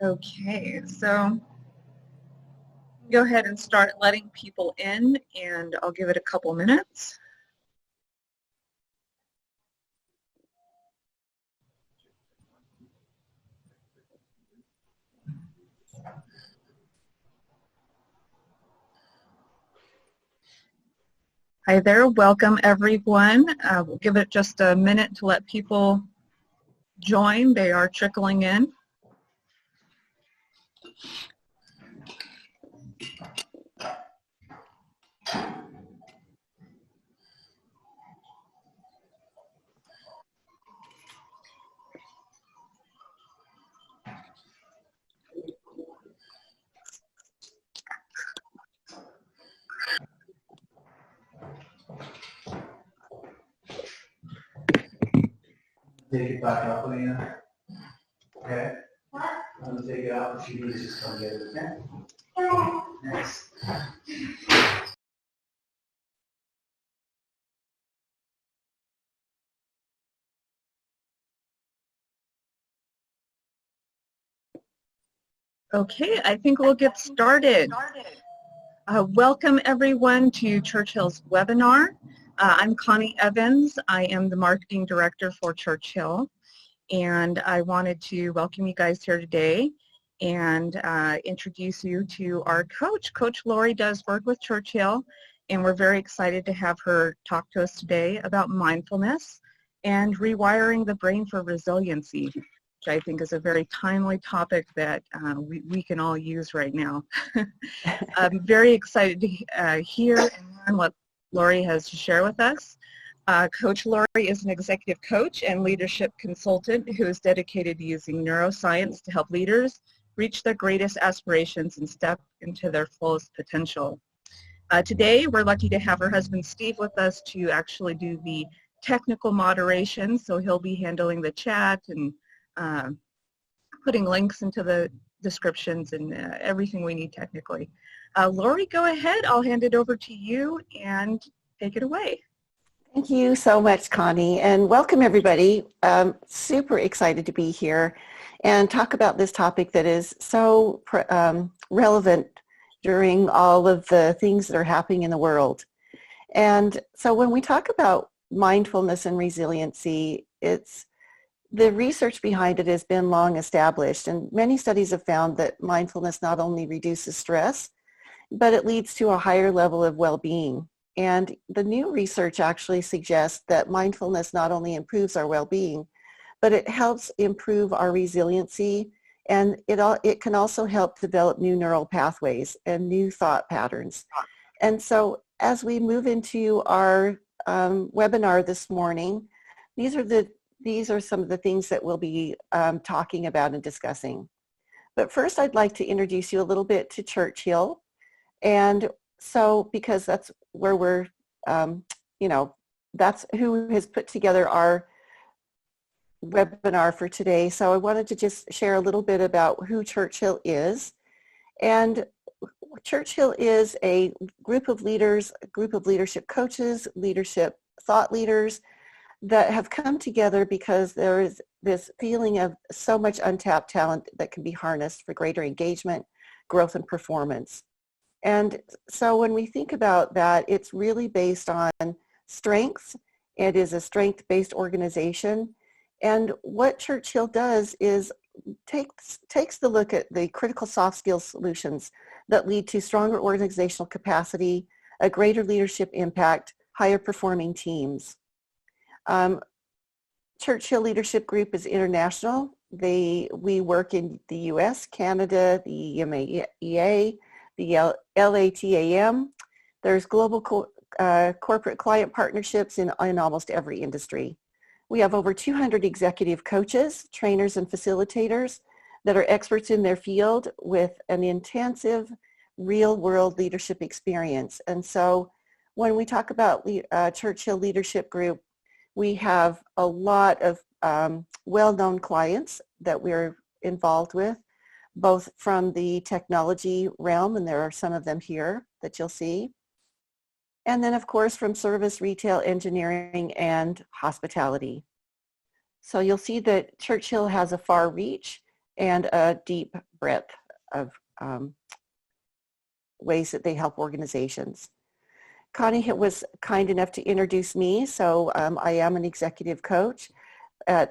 Okay, so go ahead and start letting people in, and I'll give it a couple minutes. Hi there, welcome everyone. We'll give it just a minute to let people join. They are trickling in. Take it back up, Leanna. Okay? What? I'm going to take it out, but you need to just come get it, okay? Okay. Next. Okay, I think we'll get started. Welcome everyone to Churchill's webinar. I'm Connie Evans. I am the Marketing Director for Churchill, and I wanted to welcome you guys here today and introduce you to our coach. Coach Laurie does work with Churchill, and we're very excited to have her talk to us today about mindfulness and rewiring the brain for resiliency, which I think is a very timely topic that we can all use right now. I'm very excited to hear and learn what Laurie has to share with us. Coach Laurie is an executive coach and leadership consultant who is dedicated to using neuroscience to help leaders reach their greatest aspirations and step into their fullest potential. Today, we're lucky to have her husband Steve with us to actually do the technical moderation, so he'll be handling the chat and putting links into the descriptions and everything we need technically. Laurie, go ahead. I'll hand it over to you and take it away. Thank you so much, Connie, and welcome everybody. Super excited to be here and talk about this topic that is so relevant during all of the things that are happening in the world. And so when we talk about mindfulness and resiliency, the research behind it has been long established, and many studies have found that mindfulness not only reduces stress, but it leads to a higher level of well-being. And the new research actually suggests that mindfulness not only improves our well-being, but it helps improve our resiliency, and it can also help develop new neural pathways and new thought patterns. And so as we move into our webinar this morning, these are some of the things that we'll be talking about and discussing. But first, I'd like to introduce you a little bit to Churchill. And so, because that's where we're, that's who has put together our webinar for today. So I wanted to just share a little bit about who Churchill is. And Churchill is a group of leaders, a group of leadership coaches, leadership thought leaders that have come together because there is this feeling of so much untapped talent that can be harnessed for greater engagement, growth, and performance. And so when we think about that, it's really based on strengths. It is a strength-based organization. And what Churchill does is takes the look at the critical soft skills solutions that lead to stronger organizational capacity, a greater leadership impact, higher performing teams. Churchill Leadership Group is international. We work in the US, Canada, the EMEA, the LATAM. There's global corporate client partnerships in almost every industry. We have over 200 executive coaches, trainers, and facilitators that are experts in their field with an intensive real-world leadership experience. And so when we talk about Churchill Leadership Group, we have a lot of well-known clients that we're involved with, both from the technology realm, and there are some of them here that you'll see, and then of course from service, retail, engineering, and hospitality. So you'll see that Churchill has a far reach, and a deep breadth of ways that they help organizations. Connie was kind enough to introduce me, so I am an executive coach a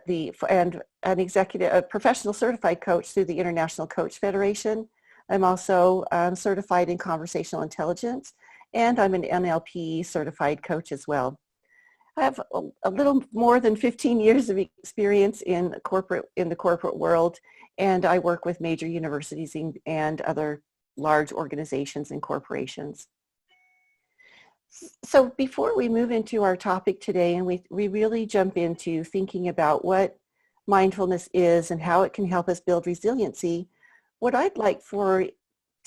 professional certified coach through the International Coach Federation. I'm also certified in conversational intelligence, and I'm an NLP certified coach as well. I have a little more than 15 years of experience in the corporate world, and I work with major universities and other large organizations and corporations. So before we move into our topic today, and we really jump into thinking about what mindfulness is and how it can help us build resiliency, what I'd like to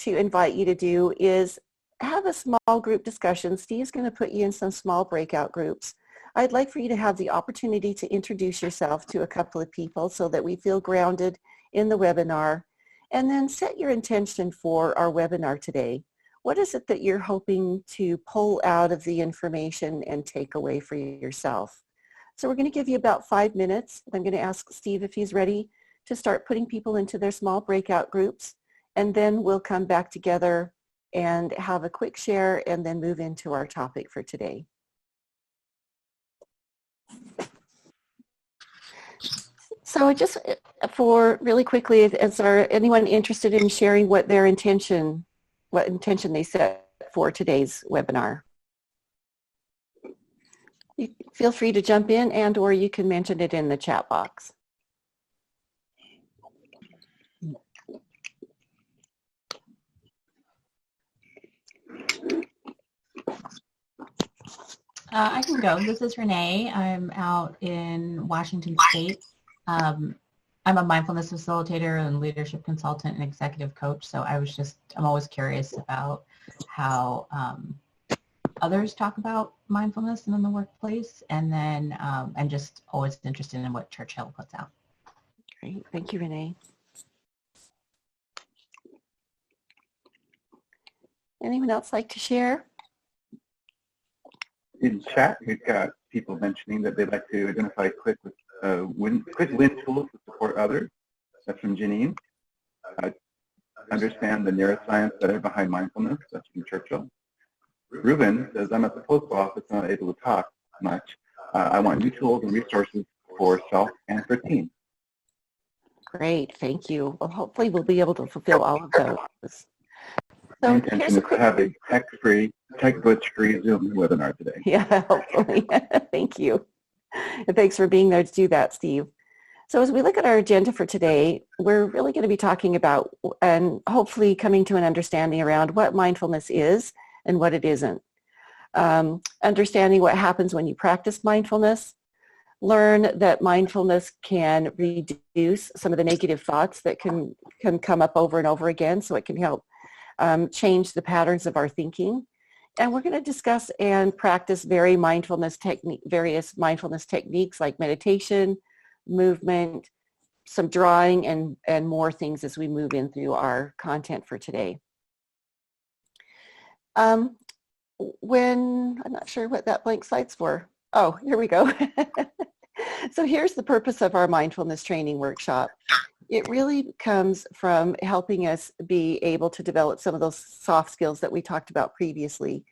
invite you to do is have a small group discussion. Steve's going to put you in some small breakout groups. I'd like for you to have the opportunity to introduce yourself to a couple of people so that we feel grounded in the webinar, and then set your intention for our webinar today. What is it that you're hoping to pull out of the information and take away for yourself? So we're going to give you about 5 minutes. I'm going to ask Steve if he's ready to start putting people into their small breakout groups, and then we'll come back together and have a quick share and then move into our topic for today. So just for really quickly, is there anyone interested in sharing what intention they set for today's webinar? You feel free to jump in, and or you can mention it in the chat box. I can go. This is Renee. I'm out in Washington State. I'm a mindfulness facilitator and leadership consultant and executive coach. So I'm always curious about how others talk about mindfulness in the workplace, and then I'm just always interested in what Churchill puts out. Great. Thank you, Renee. Anyone else like to share? In chat, we've got people mentioning that they'd like to identify quick win tools to support others. That's from Janine. Understand the neuroscience that are behind mindfulness. That's from Churchill. Ruben says, I'm at the postal office, not able to talk much. I want new tools and resources for self and for teams. Great, thank you. Well, hopefully we'll be able to fulfill all of those. So my intention is to have a tech-free, tech-butch-free Zoom webinar today. Yeah, hopefully. Thank you. And thanks for being there to do that, Steve. So as we look at our agenda for today, we're really going to be talking about and hopefully coming to an understanding around what mindfulness is and what it isn't. Understanding what happens when you practice mindfulness. Learn that mindfulness can reduce some of the negative thoughts that can come up over and over again, so it can help change the patterns of our thinking. And we're going to discuss and practice various mindfulness techniques like meditation, movement, some drawing, and more things as we move in through our content for today. I'm not sure what that blank slide's for. Oh, here we go. So here's the purpose of our mindfulness training workshop. It really comes from helping us be able to develop some of those soft skills that we talked about previously.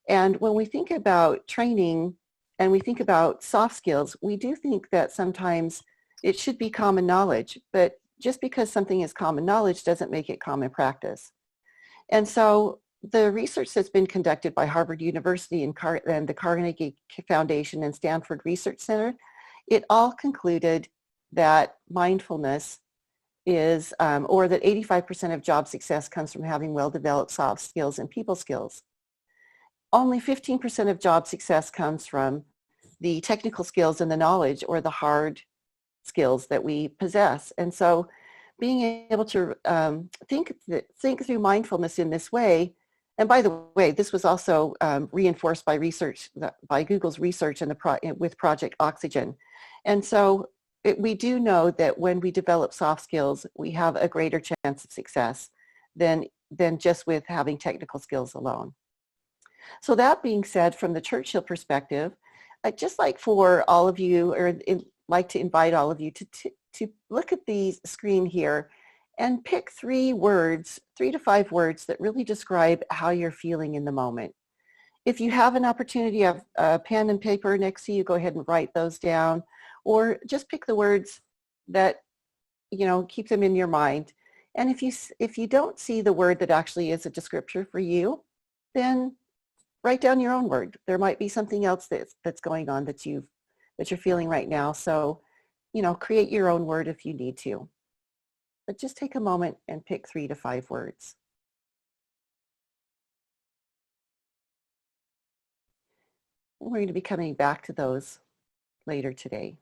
And when we think about training and we think about soft skills, we do think that sometimes it should be common knowledge, but just because something is common knowledge doesn't make it common practice. And so the research that's been conducted by Harvard University and the Carnegie Foundation and Stanford Research Center, it all concluded that mindfulness is, or that 85% of job success comes from having well-developed soft skills and people skills. Only 15% of job success comes from the technical skills and the knowledge or the hard skills that we possess. And so being able to think through mindfulness in this way, and by the way, this was also reinforced by research, by Google's research and with Project Oxygen. And so we do know that when we develop soft skills, we have a greater chance of success than just with having technical skills alone. So that being said, from the Churchill perspective, I'd just like for all of you, or like to invite all of you to to look at the screen here and pick 3 words, 3 to 5 words that really describe how you're feeling in the moment. If you have an opportunity of pen and paper next to you, go ahead and write those down, or just pick the words that, keep them in your mind. And if you don't see the word that actually is a descriptor for you, then write down your own word. There might be something else that's going on that you're feeling right now. So, create your own word if you need to. But just take a moment and pick 3 to 5 words. We're going to be coming back to those later today.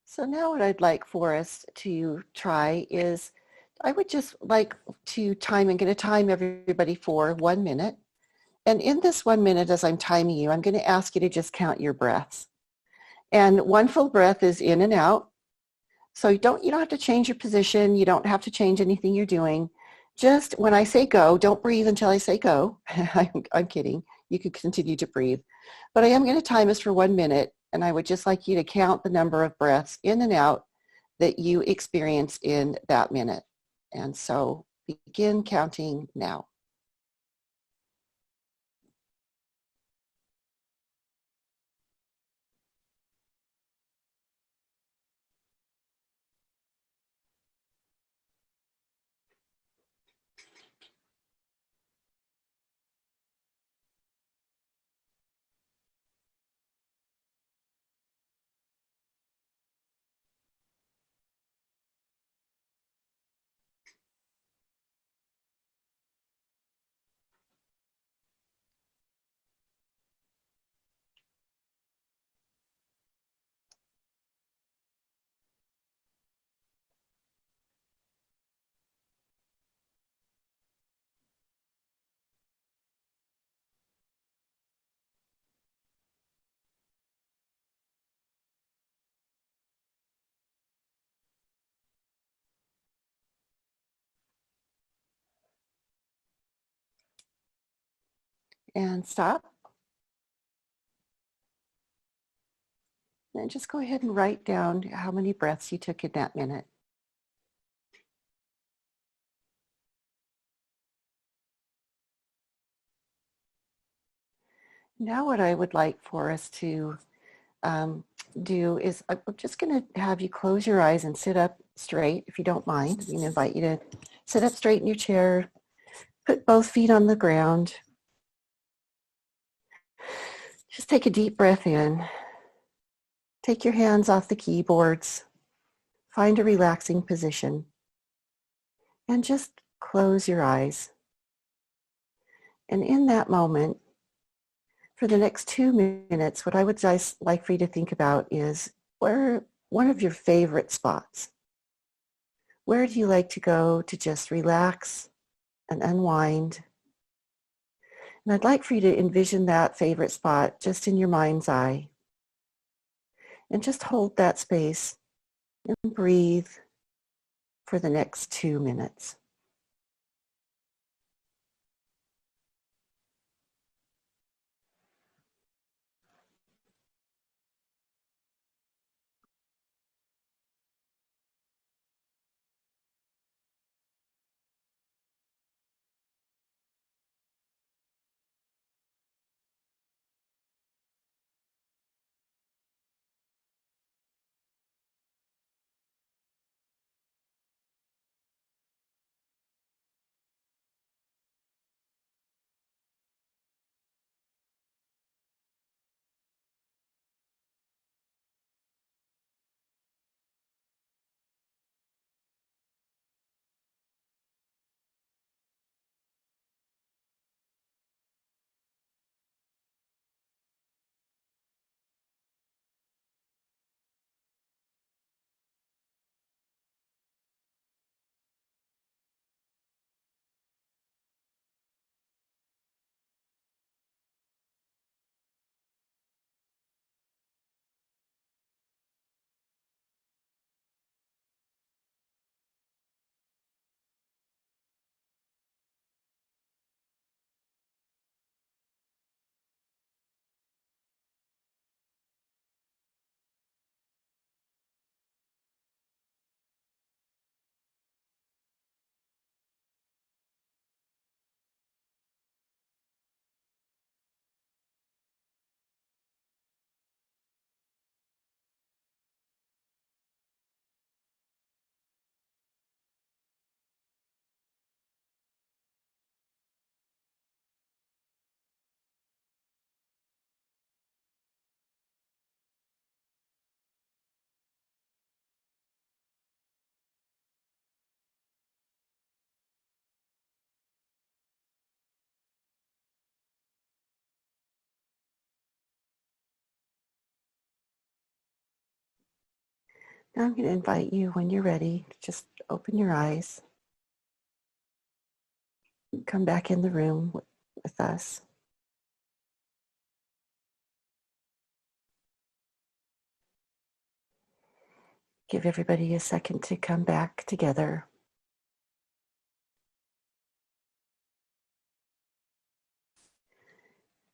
So now what I'd like for us to try is, I would just like to I'm going to time everybody for 1 minute. And in this 1 minute, as I'm timing you, I'm going to ask you to just count your breaths. And 1 full breath is in and out. So you don't have to change your position. You don't have to change anything you're doing. Just when I say go, don't breathe until I say go. I'm kidding. You could continue to breathe. But I am going to time us for 1 minute. And I would just like you to count the number of breaths in and out that you experience in that minute. And so begin counting now. And stop. And just go ahead and write down how many breaths you took in that minute. Now what I would like for us to do is, I'm just going to have you close your eyes and sit up straight, if you don't mind. I'm going to invite you to sit up straight in your chair, put both feet on the ground. Just take a deep breath in. Take your hands off the keyboards. Find a relaxing position. And just close your eyes. And in that moment, for the next 2 minutes, what I would just like for you to think about is, where one of your favorite spots. Where do you like to go to just relax and unwind? And I'd like for you to envision that favorite spot just in your mind's eye. And just hold that space and breathe for the next 2 minutes. Now I'm going to invite you, when you're ready, just open your eyes. Come back in the room with us. Give everybody a second to come back together.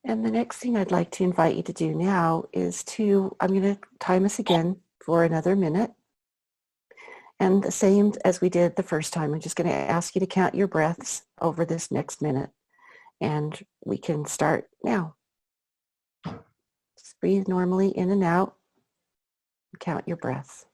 And the next thing I'd like to invite you to do now is I'm going to time us again for another minute. And the same as we did the first time, I'm just going to ask you to count your breaths over this next minute. And we can start now. Just breathe normally in and out. Count your breaths.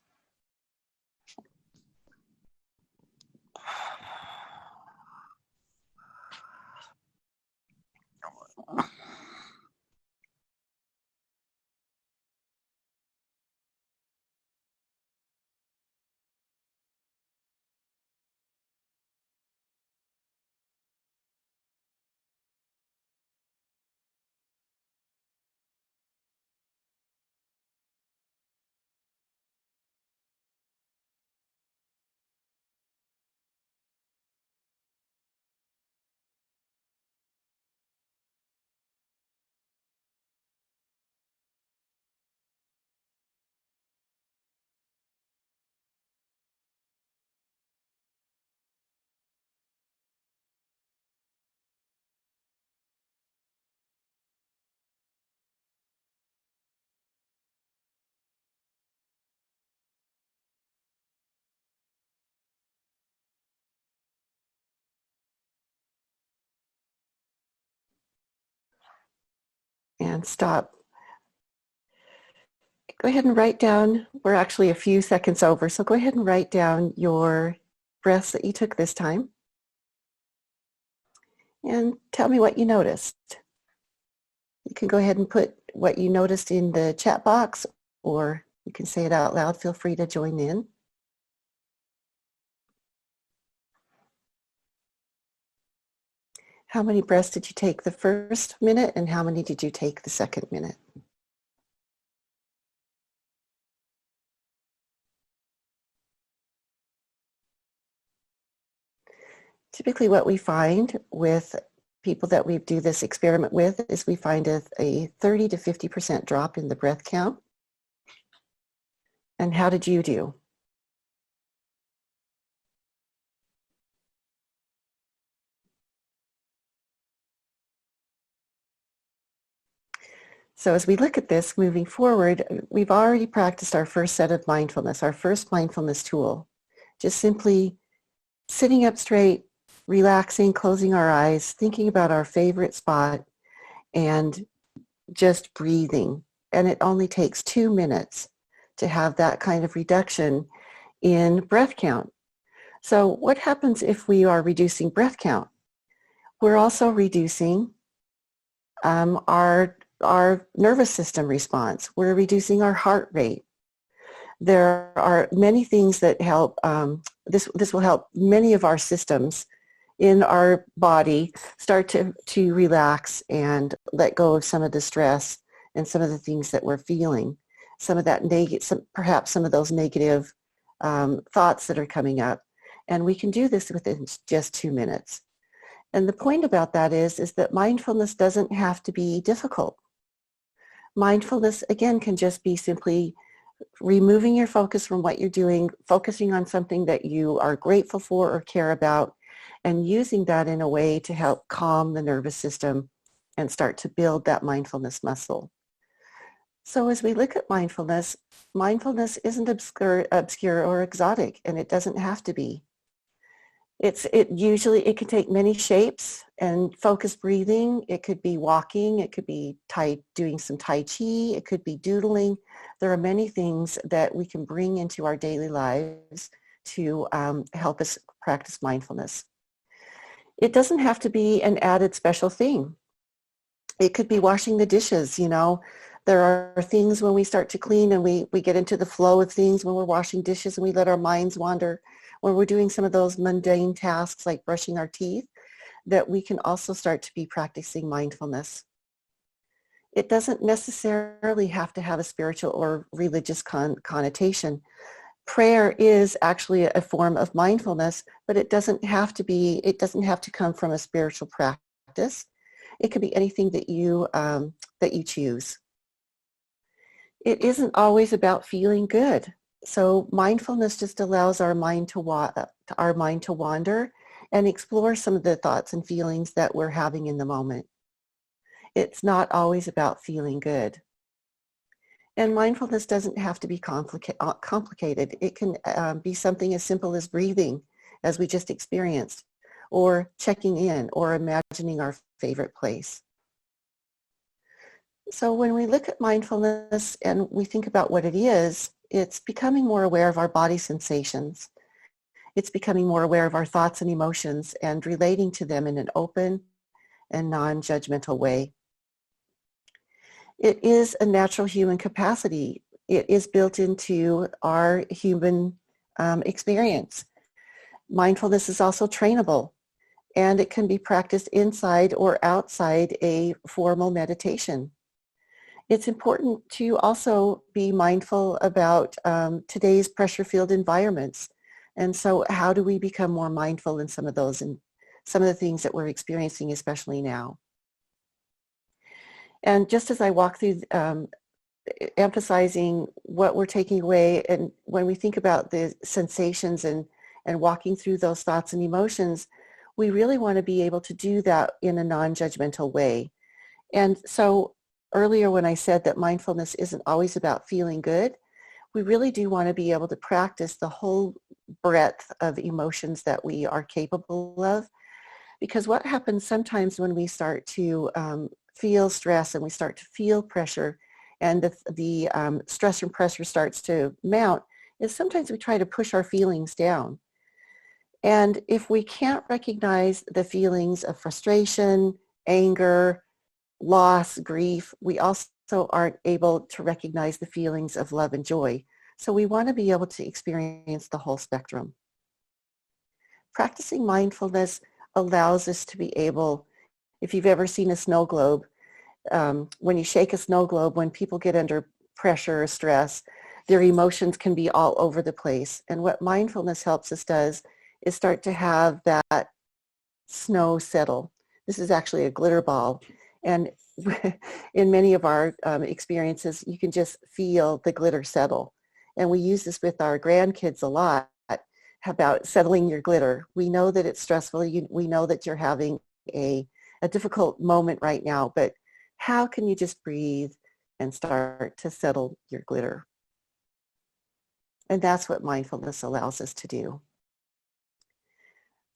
And stop. Go ahead and write down, we're actually a few seconds over, so go ahead and write down your breaths that you took this time. And tell me what you noticed. You can go ahead and put what you noticed in the chat box, or you can say it out loud. Feel free to join in. How many breaths did you take the first minute, and how many did you take the second minute? Typically what we find with people that we do this experiment with is we find a 30 to 50% drop in the breath count. And how did you do? So as we look at this moving forward, we've already practiced our first set of mindfulness, our first mindfulness tool. Just simply sitting up straight, relaxing, closing our eyes, thinking about our favorite spot, and just breathing. And it only takes 2 minutes to have that kind of reduction in breath count. So what happens if we are reducing breath count? We're also reducing our nervous system response. We're reducing our heart rate. There are many things that help. This will help many of our systems in our body start to relax and let go of some of the stress and some of the things that we're feeling. Some of that perhaps some of those negative thoughts that are coming up. And we can do this within just 2 minutes. And the point about that is that mindfulness doesn't have to be difficult. Mindfulness, again, can just be simply removing your focus from what you're doing, focusing on something that you are grateful for or care about, and using that in a way to help calm the nervous system and start to build that mindfulness muscle. So as we look at mindfulness, mindfulness isn't obscure or exotic, and it doesn't have to be. It can take many shapes, and focused breathing, it could be walking, it could be doing some Tai Chi, it could be doodling. There are many things that we can bring into our daily lives to help us practice mindfulness. It doesn't have to be an added special thing. It could be washing the dishes, There are things when we start to clean and we get into the flow of things when we're washing dishes and we let our minds wander. When we're doing some of those mundane tasks like brushing our teeth, that we can also start to be practicing mindfulness. It doesn't necessarily have to have a spiritual or religious connotation. Prayer is actually a form of mindfulness, but it doesn't have to come from a spiritual practice. It could be anything that you choose. It isn't always about feeling good. So mindfulness just allows our mind to wander and explore some of the thoughts and feelings that we're having in the moment. It's not always about feeling good. And mindfulness doesn't have to be complicated. It can be something as simple as breathing, as we just experienced, or checking in, or imagining our favorite place. So when we look at mindfulness and we think about what it is, it's becoming more aware of our body sensations. It's becoming more aware of our thoughts and emotions and relating to them in an open and non-judgmental way. It is a natural human capacity. It is built into our human experience. Mindfulness is also trainable, and it can be practiced inside or outside a formal meditation. It's important to also be mindful about today's pressure-filled environments. And so how do we become more mindful in some of those and some of the things that we're experiencing, especially now? And just as I walk through emphasizing what we're taking away, and when we think about the sensations and walking through those thoughts and emotions, we really want to be able to do that in a non-judgmental way. And so earlier when I said that mindfulness isn't always about feeling good, we really do want to be able to practice the whole breadth of emotions that we are capable of. Because what happens sometimes when we start to feel stress and we start to feel pressure and the stress and pressure starts to mount is sometimes we try to push our feelings down. And if we can't recognize the feelings of frustration, anger, loss, grief, we also aren't able to recognize the feelings of love and joy. So we want to be able to experience the whole spectrum. Practicing mindfulness allows us to be able, if you've ever seen a snow globe, when you shake a snow globe, when people get under pressure or stress, their emotions can be all over the place. And what mindfulness helps us does is start to have that snow settle. This is actually a glitter ball. And in many of our experiences, you can just feel the glitter settle. And we use this with our grandkids a lot about settling your glitter. We know that it's stressful. We know that you're having a difficult moment right now, but how can you just breathe and start to settle your glitter? And that's what mindfulness allows us to do.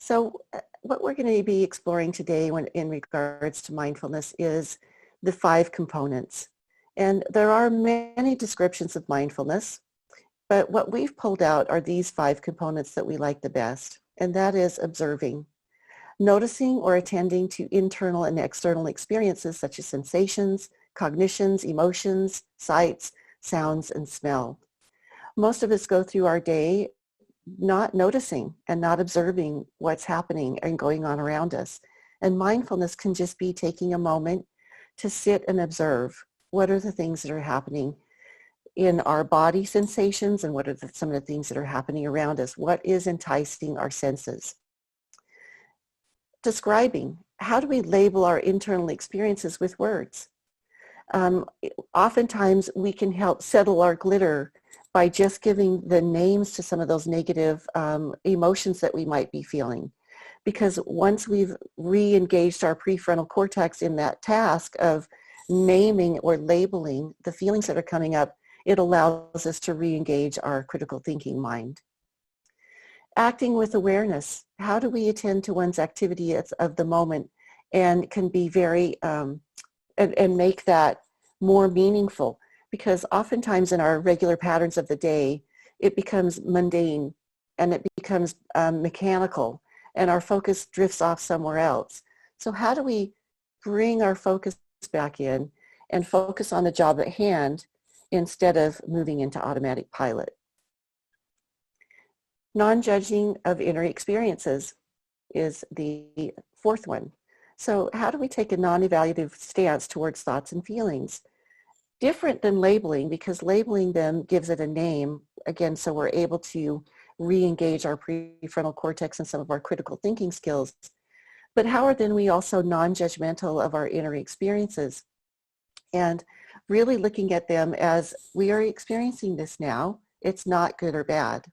So what we're going to be exploring today in regards to mindfulness is the 5 components. And there are many descriptions of mindfulness, but what we've pulled out are these 5 components that we like the best, and that is observing, noticing or attending to internal and external experiences such as sensations, cognitions, emotions, sights, sounds, and smell. Most of us go through our day not noticing and not observing what's happening and going on around us. And mindfulness can just be taking a moment to sit and observe what are the things that are happening in our body sensations and what are some of the things that are happening around us. What is enticing our senses? Describing. How do we label our internal experiences with words? Oftentimes we can help settle our glitter by just giving the names to some of those negative emotions that we might be feeling. Because once we've re-engaged our prefrontal cortex in that task of naming or labeling the feelings that are coming up, it allows us to re-engage our critical thinking mind. Acting with awareness. How do we attend to one's activity of the moment and can be very, and make that more meaningful? Because oftentimes in our regular patterns of the day, it becomes mundane and it becomes mechanical and our focus drifts off somewhere else. So how do we bring our focus back in and focus on the job at hand instead of moving into automatic pilot? Non-judging of inner experiences is the 4th one. So how do we take a non-evaluative stance towards thoughts and feelings? Different than labeling, because labeling them gives it a name, again, so we're able to re-engage our prefrontal cortex and some of our critical thinking skills. But how are then we also non-judgmental of our inner experiences and really looking at them as we are experiencing this now, it's not good or bad.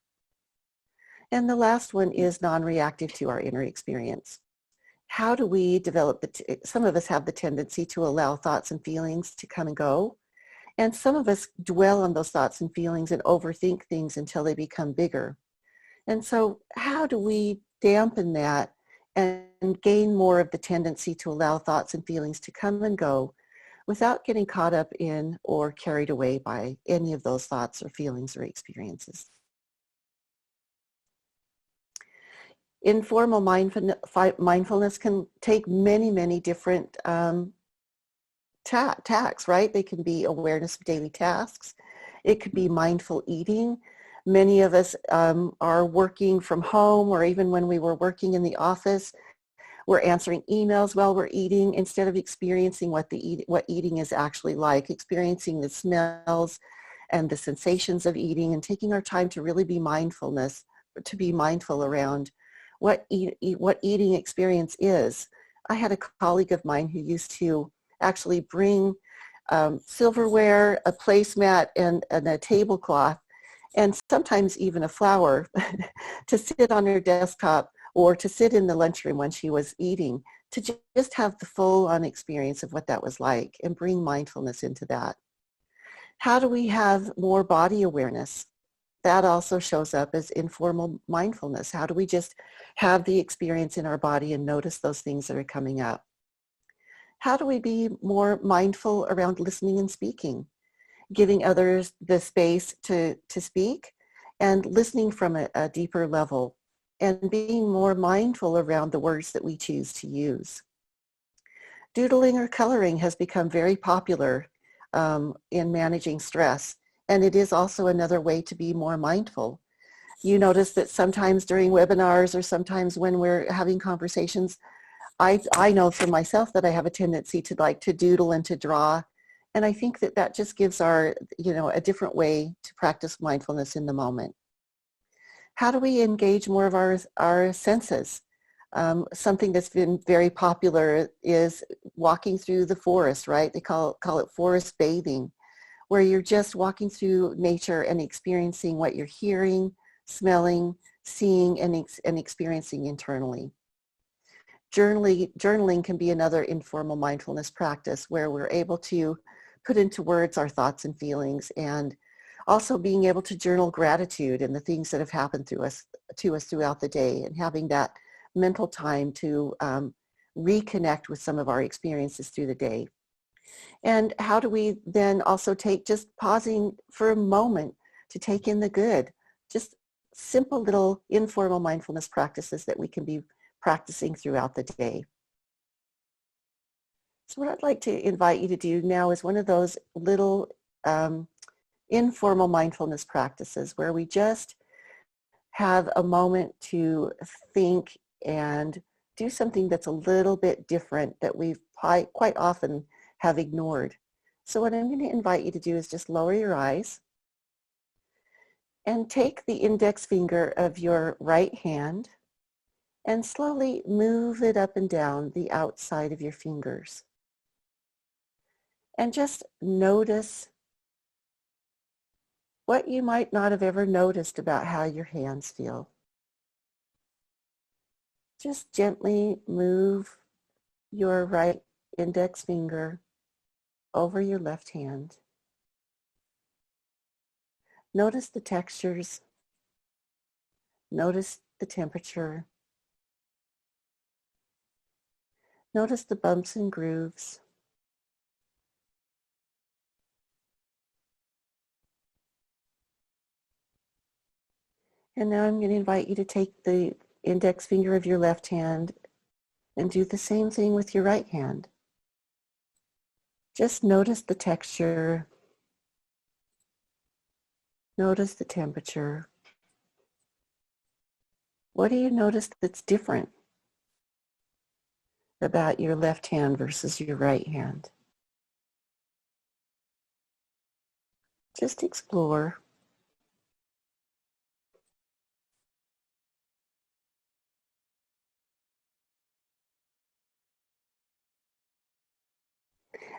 And the last one is non-reactive to our inner experience. How do we develop, some of us have the tendency to allow thoughts and feelings to come and go, and some of us dwell on those thoughts and feelings and overthink things until they become bigger. And so how do we dampen that and gain more of the tendency to allow thoughts and feelings to come and go without getting caught up in or carried away by any of those thoughts or feelings or experiences? Informal mindfulness can take many, many different tacks, right? They can be awareness of daily tasks. It could be mindful eating. Many of us are working from home, or even when we were working in the office, we're answering emails while we're eating instead of experiencing what eating is actually like, experiencing the smells and the sensations of eating, and taking our time to really be mindful around what eating experience is. I had a colleague of mine who used to actually bring silverware, a placemat, and a tablecloth, and sometimes even a flower to sit on her desktop or to sit in the lunchroom when she was eating, to just have the full-on experience of what that was like and bring mindfulness into that. How do we have more body awareness? That also shows up as informal mindfulness. How do we just have the experience in our body and notice those things that are coming up? How do we be more mindful around listening and speaking, giving others the space to speak and listening from a deeper level, and being more mindful around the words that we choose to use? Doodling or coloring has become very popular in managing stress, and it is also another way to be more mindful. You notice that sometimes during webinars or sometimes when we're having conversations, I know for myself that I have a tendency to like to doodle and to draw. And I think that just gives a different way to practice mindfulness in the moment. How do we engage more of our senses? Something that's been very popular is walking through the forest, right? They call it forest bathing, where you're just walking through nature and experiencing what you're hearing, smelling, seeing, and experiencing internally. Journaling can be another informal mindfulness practice where we're able to put into words our thoughts and feelings, and also being able to journal gratitude and the things that have happened to us throughout the day, and having that mental time to reconnect with some of our experiences through the day. And how do we then also just pausing for a moment to take in the good, just simple little informal mindfulness practices that we can be practicing throughout the day. So what I'd like to invite you to do now is one of those little informal mindfulness practices where we just have a moment to think and do something that's a little bit different that we've quite often have ignored. So what I'm going to invite you to do is just lower your eyes and take the index finger of your right hand and slowly move it up and down the outside of your fingers. And just notice what you might not have ever noticed about how your hands feel. Just gently move your right index finger over your left hand. Notice the textures. Notice the temperature. Notice the bumps and grooves. And now I'm going to invite you to take the index finger of your left hand and do the same thing with your right hand. Just notice the texture. Notice the temperature. What do you notice that's different about your left hand versus your right hand? Just explore.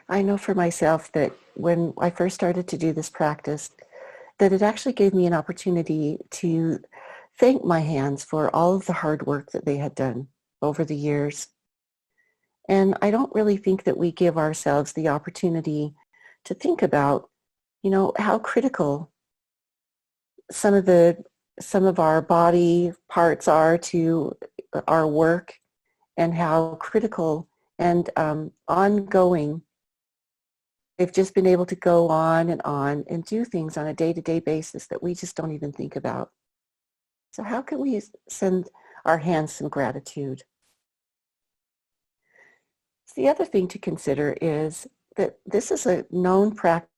I know for myself that when I first started to do this practice, that it actually gave me an opportunity to thank my hands for all of the hard work that they had done over the years. And I don't really think that we give ourselves the opportunity to think about, how critical some of our body parts are to our work, and how critical and ongoing they've just been able to go on and do things on a day-to-day basis that we just don't even think about. So how can we send our hands some gratitude? So the other thing to consider is that this is a known practice.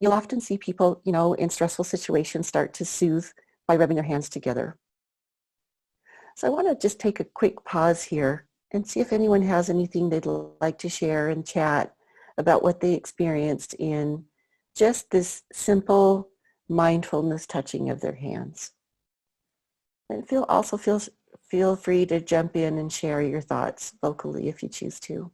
You'll often see people, in stressful situations start to soothe by rubbing their hands together. So I want to just take a quick pause here and see if anyone has anything they'd like to share and chat about what they experienced in just this simple mindfulness touching of their hands. And feel free to jump in and share your thoughts vocally if you choose to.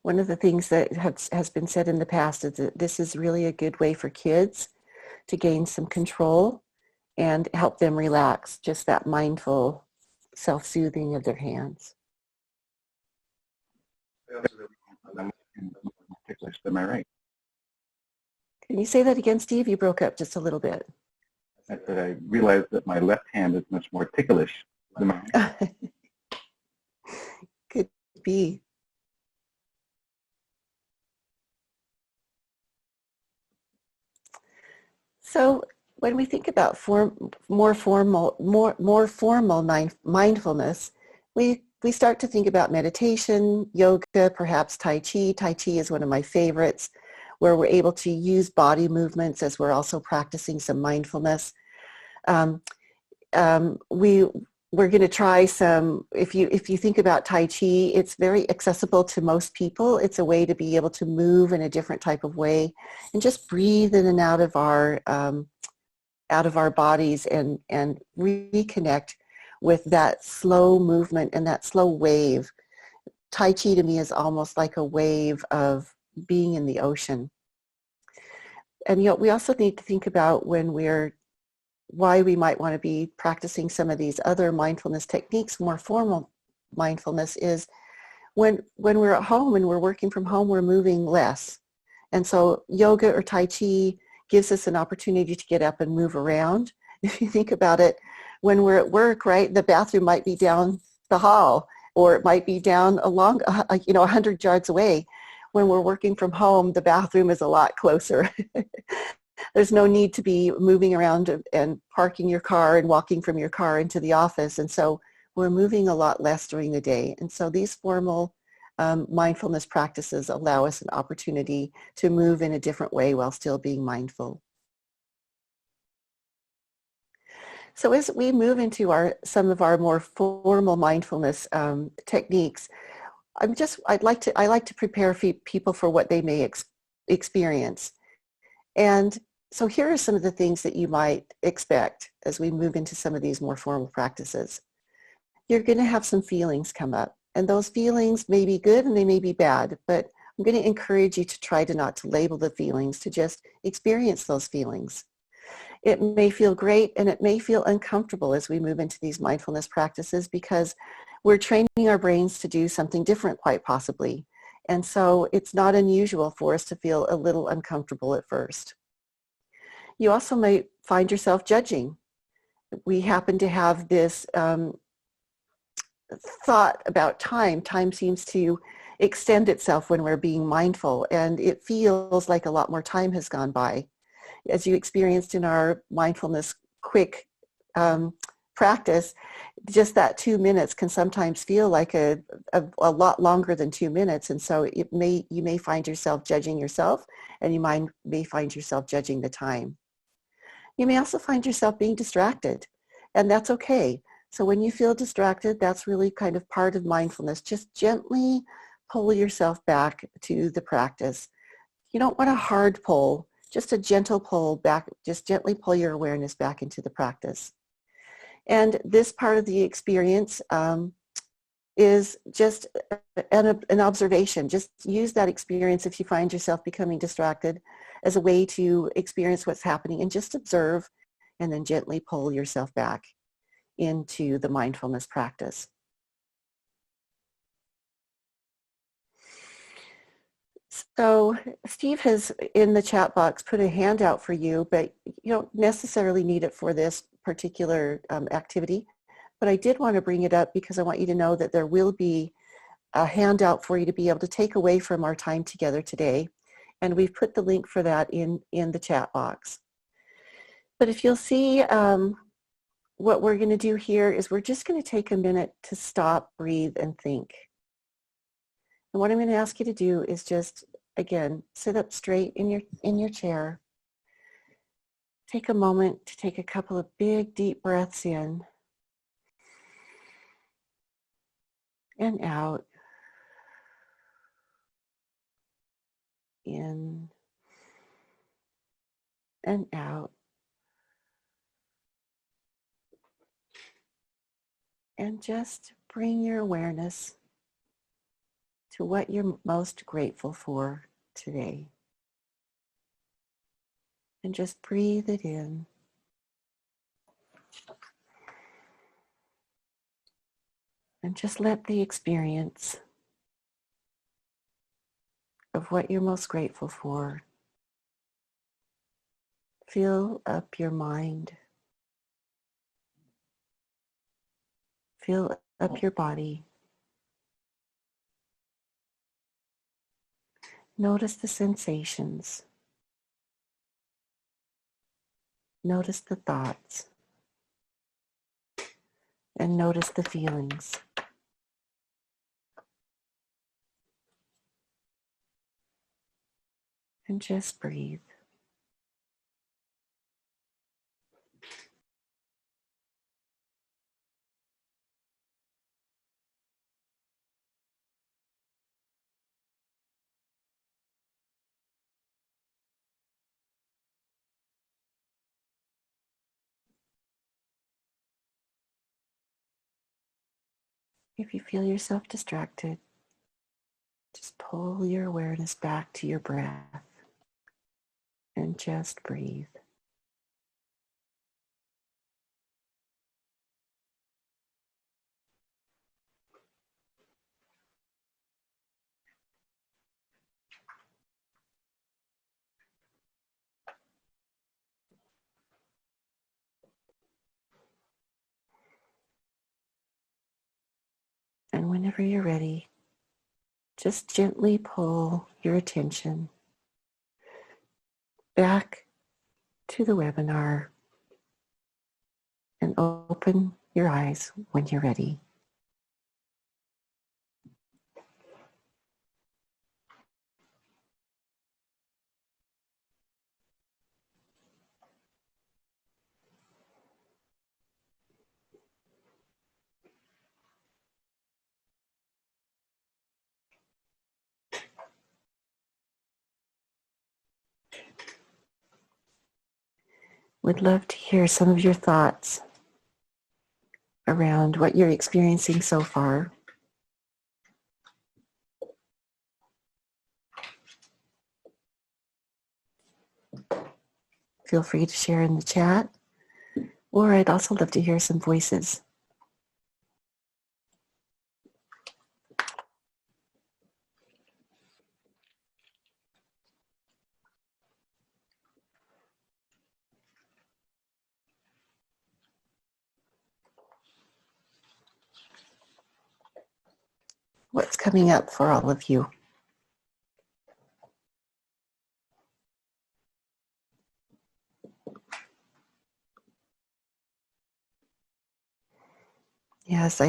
One of the things that has been said in the past is that this is really a good way for kids to gain some control and help them relax, just that mindful self-soothing of their hands. Am I right? Can you say that again, Steve? You broke up just a little bit. I said I realized that my left hand is much more ticklish than my right. Could be. So when we think about more formal mindfulness, we start to think about meditation, yoga, perhaps Tai Chi. Tai Chi is one of my favorites, where we're able to use body movements as we're also practicing some mindfulness. We're going to try some, if you think about Tai Chi, it's very accessible to most people. It's a way to be able to move in a different type of way and just breathe in and out of our bodies and reconnect with that slow movement and that slow wave. Tai Chi to me is almost like a wave of being in the ocean. And we also need to think about why we might want to be practicing some of these other mindfulness techniques. More formal mindfulness is when we're at home and we're working from home, we're moving less. And so yoga or Tai Chi gives us an opportunity to get up and move around. If you think about it, when we're at work, right, the bathroom might be down the hall, or it might be down along, 100 yards away. When we're working from home, the bathroom is a lot closer. There's no need to be moving around and parking your car and walking from your car into the office. And so we're moving a lot less during the day. And so these formal mindfulness practices allow us an opportunity to move in a different way while still being mindful. So as we move into some of our more formal mindfulness techniques, I like to prepare people for what they may experience. And so here are some of the things that you might expect as we move into some of these more formal practices. You're going to have some feelings come up, and those feelings may be good and they may be bad, but I'm going to encourage you to try not to label the feelings, to just experience those feelings. It may feel great and it may feel uncomfortable as we move into these mindfulness practices, because we're training our brains to do something different, quite possibly. And so it's not unusual for us to feel a little uncomfortable at first. You also may find yourself judging. We happen to have this thought about time. Time seems to extend itself when we're being mindful, and it feels like a lot more time has gone by. As you experienced in our mindfulness quick practice, just that 2 minutes can sometimes feel like a lot longer than 2 minutes. And so you may find yourself judging yourself, and you may find yourself judging the time. You may also find yourself being distracted, and that's okay. So when you feel distracted, that's really kind of part of mindfulness. Just gently pull yourself back to the practice. You don't want a hard pull, just a gentle pull back. Just gently pull your awareness back into the practice. And this part of the experience is just an observation. Just use that experience if you find yourself becoming distracted as a way to experience what's happening, and just observe and then gently pull yourself back into the mindfulness practice. So Steve has, in the chat box, put a handout for you, but you don't necessarily need it for this particular activity. But I did want to bring it up because I want you to know that there will be a handout for you to be able to take away from our time together today. And we've put the link for that in the chat box. But if you'll see, what we're going to do here is we're just going to take a minute to stop, breathe, and think. And what I'm going to ask you to do is just, again, sit up straight in your chair. Take a moment to take a couple of big, deep breaths in and out. In and out. And just bring your awareness to what you're most grateful for today. And just breathe it in. And just let the experience of what you're most grateful for fill up your mind. Fill up your body. Notice the sensations. Notice the thoughts. And notice the feelings. And just breathe. If you feel yourself distracted, just pull your awareness back to your breath and just breathe. And whenever you're ready, just gently pull your attention back to the webinar and open your eyes when you're ready. Would love to hear some of your thoughts around what you're experiencing so far. Feel free to share in the chat, or I'd also love to hear some voices. What's coming up for all of you? Yes,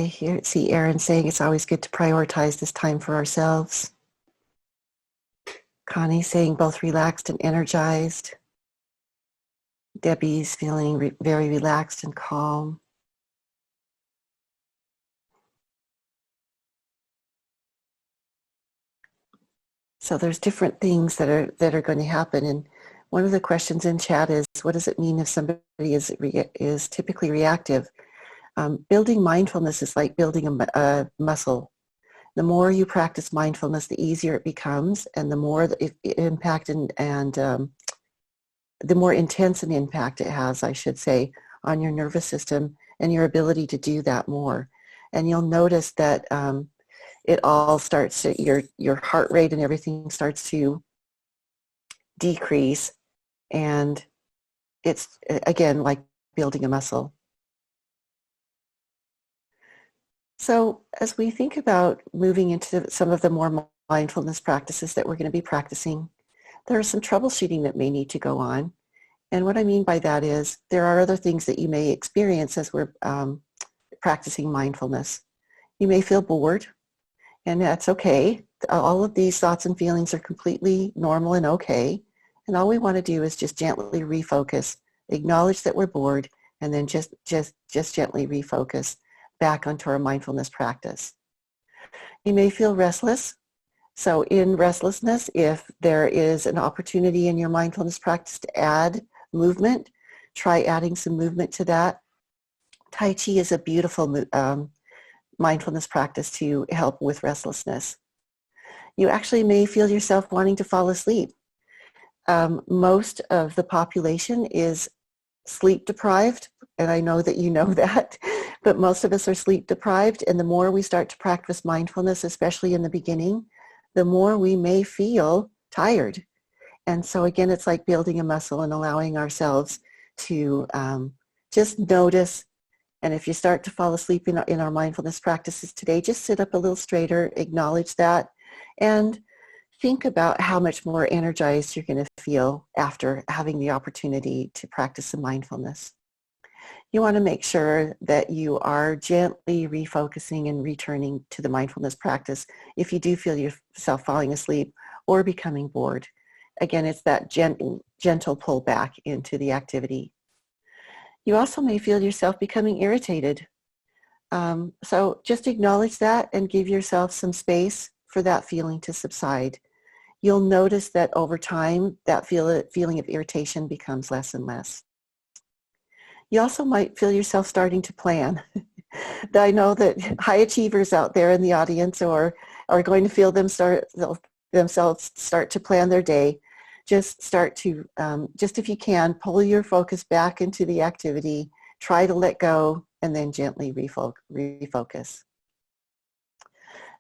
see Erin saying it's always good to prioritize this time for ourselves. Connie saying both relaxed and energized. Debbie's feeling very relaxed and calm. So there's different things that are going to happen. And one of the questions in chat is, what does it mean if somebody is typically reactive? Building mindfulness is like building a muscle. The more you practice mindfulness, the easier it becomes, and the more impact and the more intense an impact it has, I should say, on your nervous system and your ability to do that more. And you'll notice that it all starts to, your heart rate and everything starts to decrease, and it's again like building a muscle. So as we think about moving into some of the more mindfulness practices that we're going to be practicing, there is some troubleshooting that may need to go on. And what I mean by that is there are other things that you may experience as we're practicing mindfulness. You may feel bored, and that's okay. All of these thoughts and feelings are completely normal and okay. And all we want to do is just gently refocus, acknowledge that we're bored, and then just gently refocus back onto our mindfulness practice. You may feel restless. So in restlessness, if there is an opportunity in your mindfulness practice to add movement, try adding some movement to that. Tai Chi is a beautiful mindfulness practice to help with restlessness. You actually may feel yourself wanting to fall asleep. Most of the population is sleep deprived, and I know that you know that, but most of us are sleep deprived, and the more we start to practice mindfulness, especially in the beginning, the more we may feel tired. And so again, it's like building a muscle and allowing ourselves to just notice. And if you start to fall asleep in our mindfulness practices today, just sit up a little straighter, acknowledge that, and think about how much more energized you're going to feel after having the opportunity to practice some mindfulness. You want to make sure that you are gently refocusing and returning to the mindfulness practice if you do feel yourself falling asleep or becoming bored. Again, it's that gentle pull back into the activity. You also may feel yourself becoming irritated. So just acknowledge that and give yourself some space for that feeling to subside. You'll notice that over time, that feeling of irritation becomes less and less. You also might feel yourself starting to plan. I know that high achievers out there in the audience are going to feel themselves start to plan their day. Just start to, just if you can, pull your focus back into the activity, try to let go, and then gently refocus.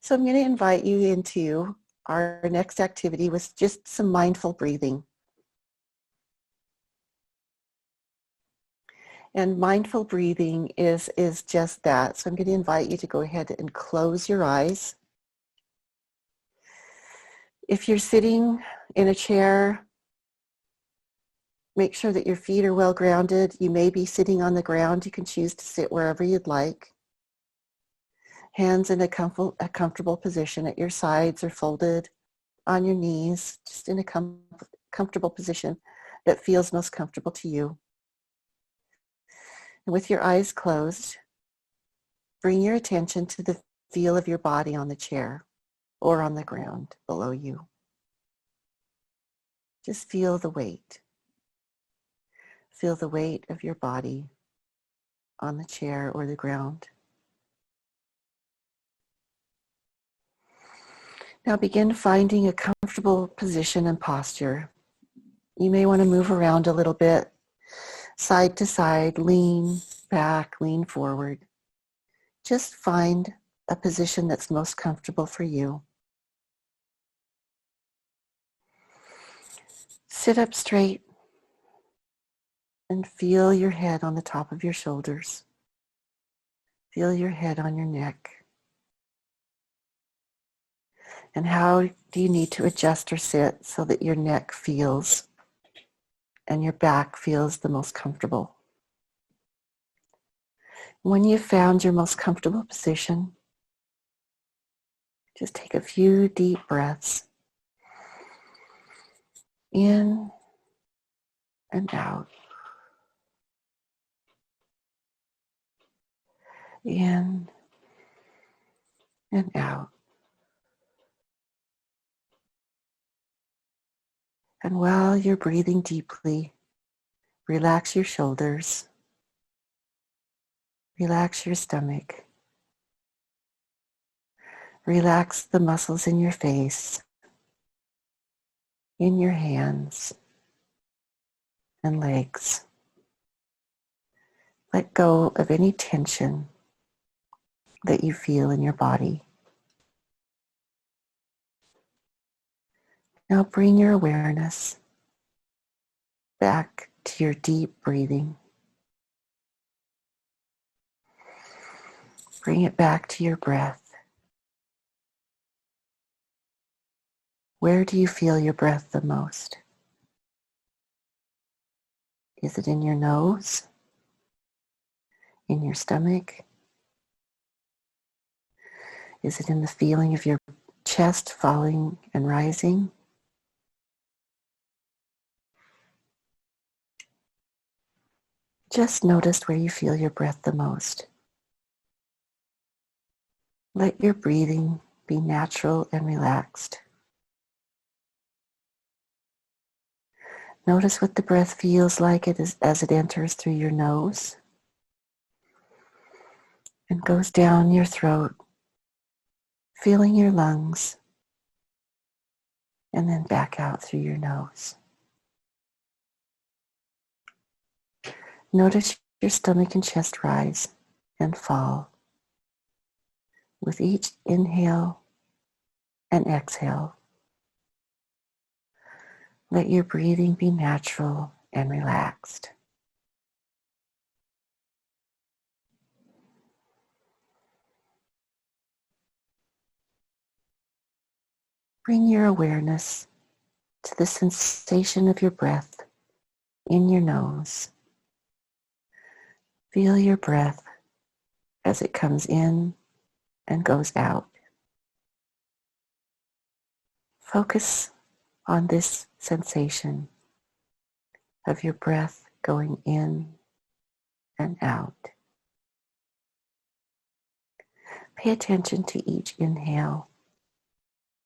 So I'm going to invite you into our next activity with just some mindful breathing. And mindful breathing is just that. So I'm going to invite you to go ahead and close your eyes. If you're sitting in a chair, make sure that your feet are well grounded. You may be sitting on the ground. You can choose to sit wherever you'd like. Hands in a comfortable position at your sides or folded on your knees, just in a comfortable position that feels most comfortable to you. And with your eyes closed, bring your attention to the feel of your body on the chair or on the ground below you. Just feel the weight. Feel the weight of your body on the chair or the ground. Now begin finding a comfortable position and posture. You may want to move around a little bit, side to side, lean back, lean forward. Just find a position that's most comfortable for you. Sit up straight and feel your head on the top of your shoulders. Feel your head on your neck. And how do you need to adjust or sit so that your neck feels and your back feels the most comfortable? When you've found your most comfortable position, just take a few deep breaths in and out, in and out. And while you're breathing deeply, relax your shoulders, relax your stomach, relax the muscles in your face, in your hands and legs. Let go of any tension that you feel in your body. Now bring your awareness back to your deep breathing. Bring it back to your breath. Where do you feel your breath the most? Is it in your nose? In your stomach? Is it in the feeling of your chest falling and rising? Just notice where you feel your breath the most. Let your breathing be natural and relaxed. Notice what the breath feels like as it enters through your nose and goes down your throat, filling your lungs, and then back out through your nose. Notice your stomach and chest rise and fall with each inhale and exhale. Let your breathing be natural and relaxed. Bring your awareness to the sensation of your breath in your nose. Feel your breath as it comes in and goes out. Focus on this sensation of your breath going in and out. Pay attention to each inhale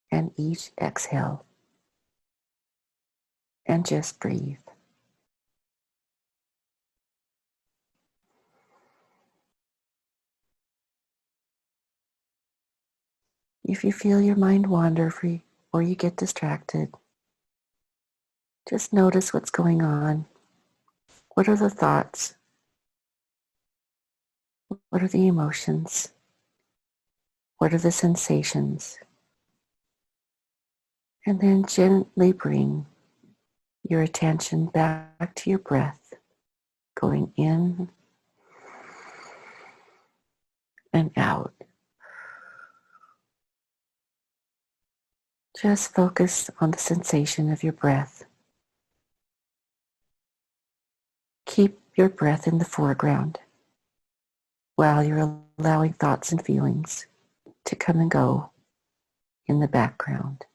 and each exhale, and just breathe. If you feel your mind wander or you get distracted, just notice what's going on. What are the thoughts? What are the emotions? What are the sensations? And then gently bring your attention back to your breath, going in and out. Just focus on the sensation of your breath. Keep your breath in the foreground while you're allowing thoughts and feelings to come and go in the background.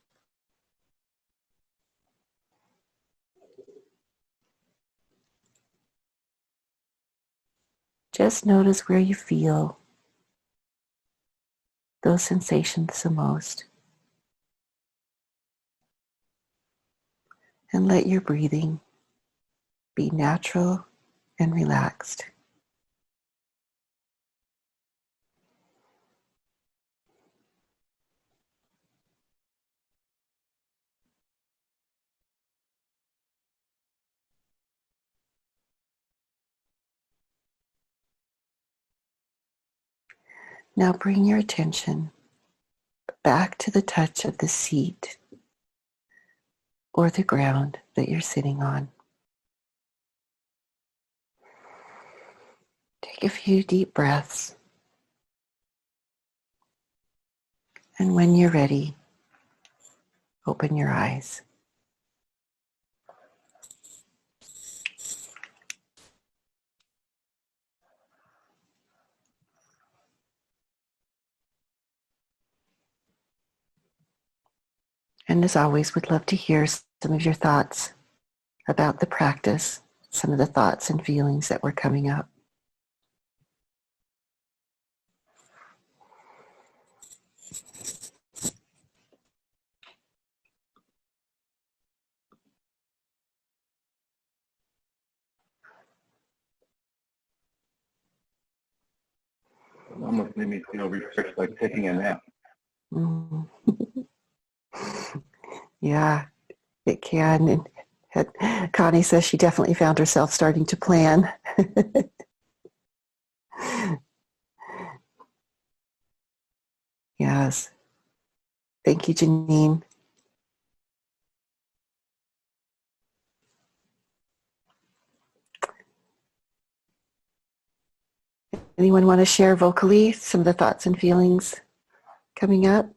Just notice where you feel those sensations the most. And let your breathing be natural and relaxed. Now bring your attention back to the touch of the seat or the ground that you're sitting on. Take a few deep breaths. And when you're ready, open your eyes. And as always, we'd love to hear some of your thoughts about the practice, some of the thoughts and feelings that were coming up. It almost made me feel refreshed, like taking a nap. Mm. Yeah, it can. And Connie says she definitely found herself starting to plan. Yes. Thank you, Janine. Anyone want to share vocally some of the thoughts and feelings coming up?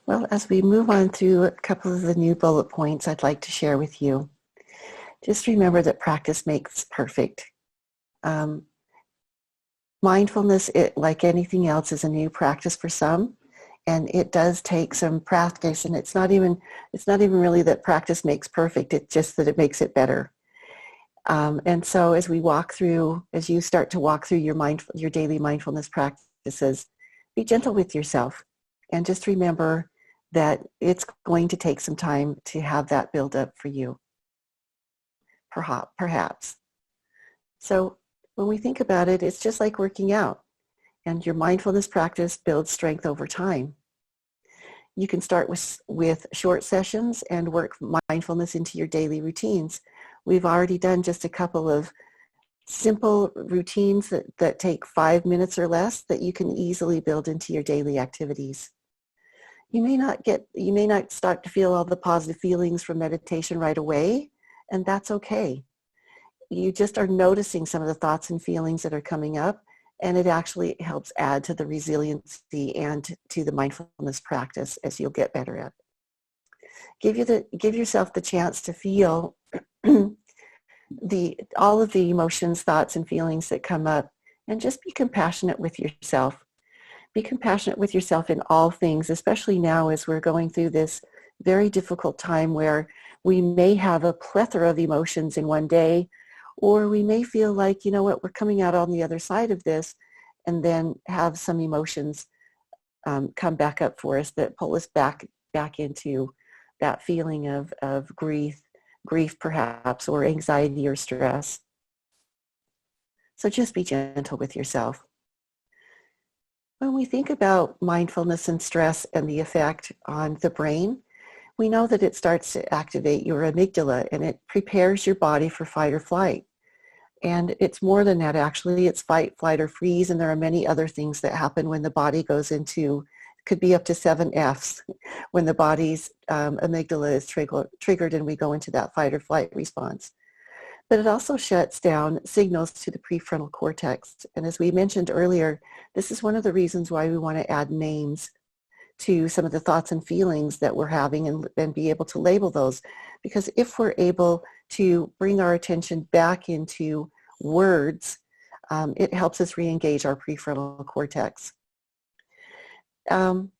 Well, as we move on through a couple of the new bullet points I'd like to share with you, just remember that practice makes perfect. Mindfulness, like anything else, is a new practice for some, and it does take some practice. And it's not even really that practice makes perfect. It's just that it makes it better. And so, as you start to walk through your daily mindfulness practices, be gentle with yourself, and just remember that it's going to take some time to have that build up for you. Perhaps. So when we think about it, it's just like working out, and your mindfulness practice builds strength over time. You can start with short sessions and work mindfulness into your daily routines. We've already done just a couple of simple routines that take 5 minutes or less that you can easily build into your daily activities. You may not start to feel all the positive feelings from meditation right away, and that's okay. You just are noticing some of the thoughts and feelings that are coming up, and it actually helps add to the resiliency and to the mindfulness practice as you'll get better at it. Give yourself the chance to feel all of the emotions, thoughts, and feelings that come up, and just be compassionate with yourself. Be compassionate with yourself in all things, especially now as we're going through this very difficult time where we may have a plethora of emotions in one day, or we may feel like, you know what, we're coming out on the other side of this, and then have some emotions come back up for us that pull us back into that feeling of grief perhaps, or anxiety or stress. So just be gentle with yourself. When we think about mindfulness and stress and the effect on the brain, we know that it starts to activate your amygdala, and it prepares your body for fight or flight. And it's more than that, actually. It's fight, flight, or freeze, and there are many other things that happen when the body goes into, could be up to 7 Fs, when the body's amygdala is triggered and we go into that fight or flight response. But it also shuts down signals to the prefrontal cortex. And as we mentioned earlier, this is one of the reasons why we want to add names to some of the thoughts and feelings that we're having, and be able to label those. Because if we're able to bring our attention back into words, it helps us re-engage our prefrontal cortex. And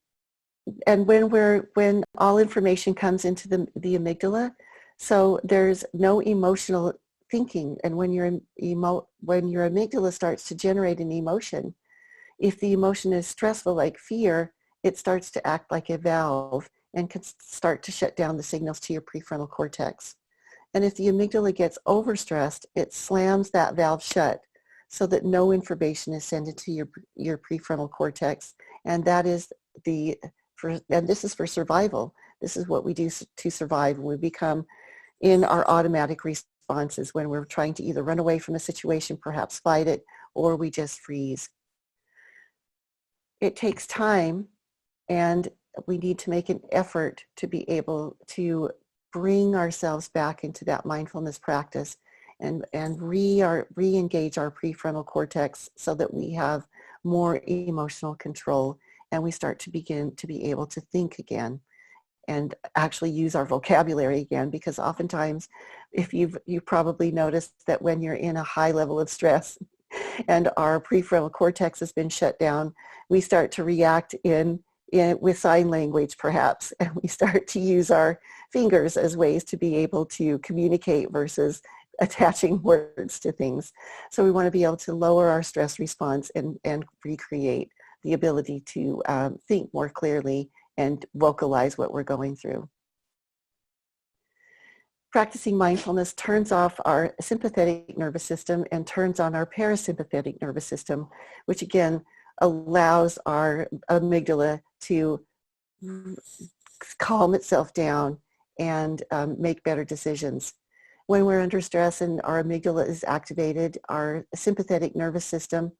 when all information comes into the amygdala, so there's no emotional thinking. And when your amygdala starts to generate an emotion, if the emotion is stressful like fear, it starts to act like a valve and can start to shut down the signals to your prefrontal cortex. And if the amygdala gets overstressed, it slams that valve shut so that no information is sent into your prefrontal cortex. And that is and this is for survival. This is what we do to survive when we become in our automatic responses, when we're trying to either run away from a situation, perhaps fight it, or we just freeze. It takes time, and we need to make an effort to be able to bring ourselves back into that mindfulness practice and re-engage our prefrontal cortex so that we have more emotional control, and we start to begin to be able to think again and actually use our vocabulary again, because oftentimes, if you've probably noticed that when you're in a high level of stress and our prefrontal cortex has been shut down, we start to react with sign language perhaps, and we start to use our fingers as ways to be able to communicate versus attaching words to things. So we want to be able to lower our stress response and recreate the ability to think more clearly and vocalize what we're going through. Practicing mindfulness turns off our sympathetic nervous system and turns on our parasympathetic nervous system, which again allows our amygdala to calm itself down and make better decisions. When we're under stress and our amygdala is activated, our sympathetic nervous system,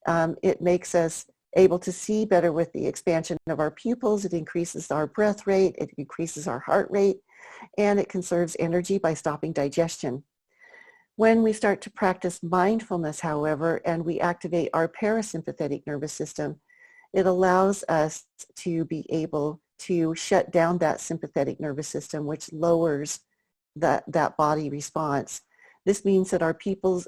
it makes us able to see better with the expansion of our pupils. It increases our breath rate, it increases our heart rate, and it conserves energy by stopping digestion. When we start to practice mindfulness, however, and we activate our parasympathetic nervous system, it allows us to be able to shut down that sympathetic nervous system, which lowers that body response. This means that our pupils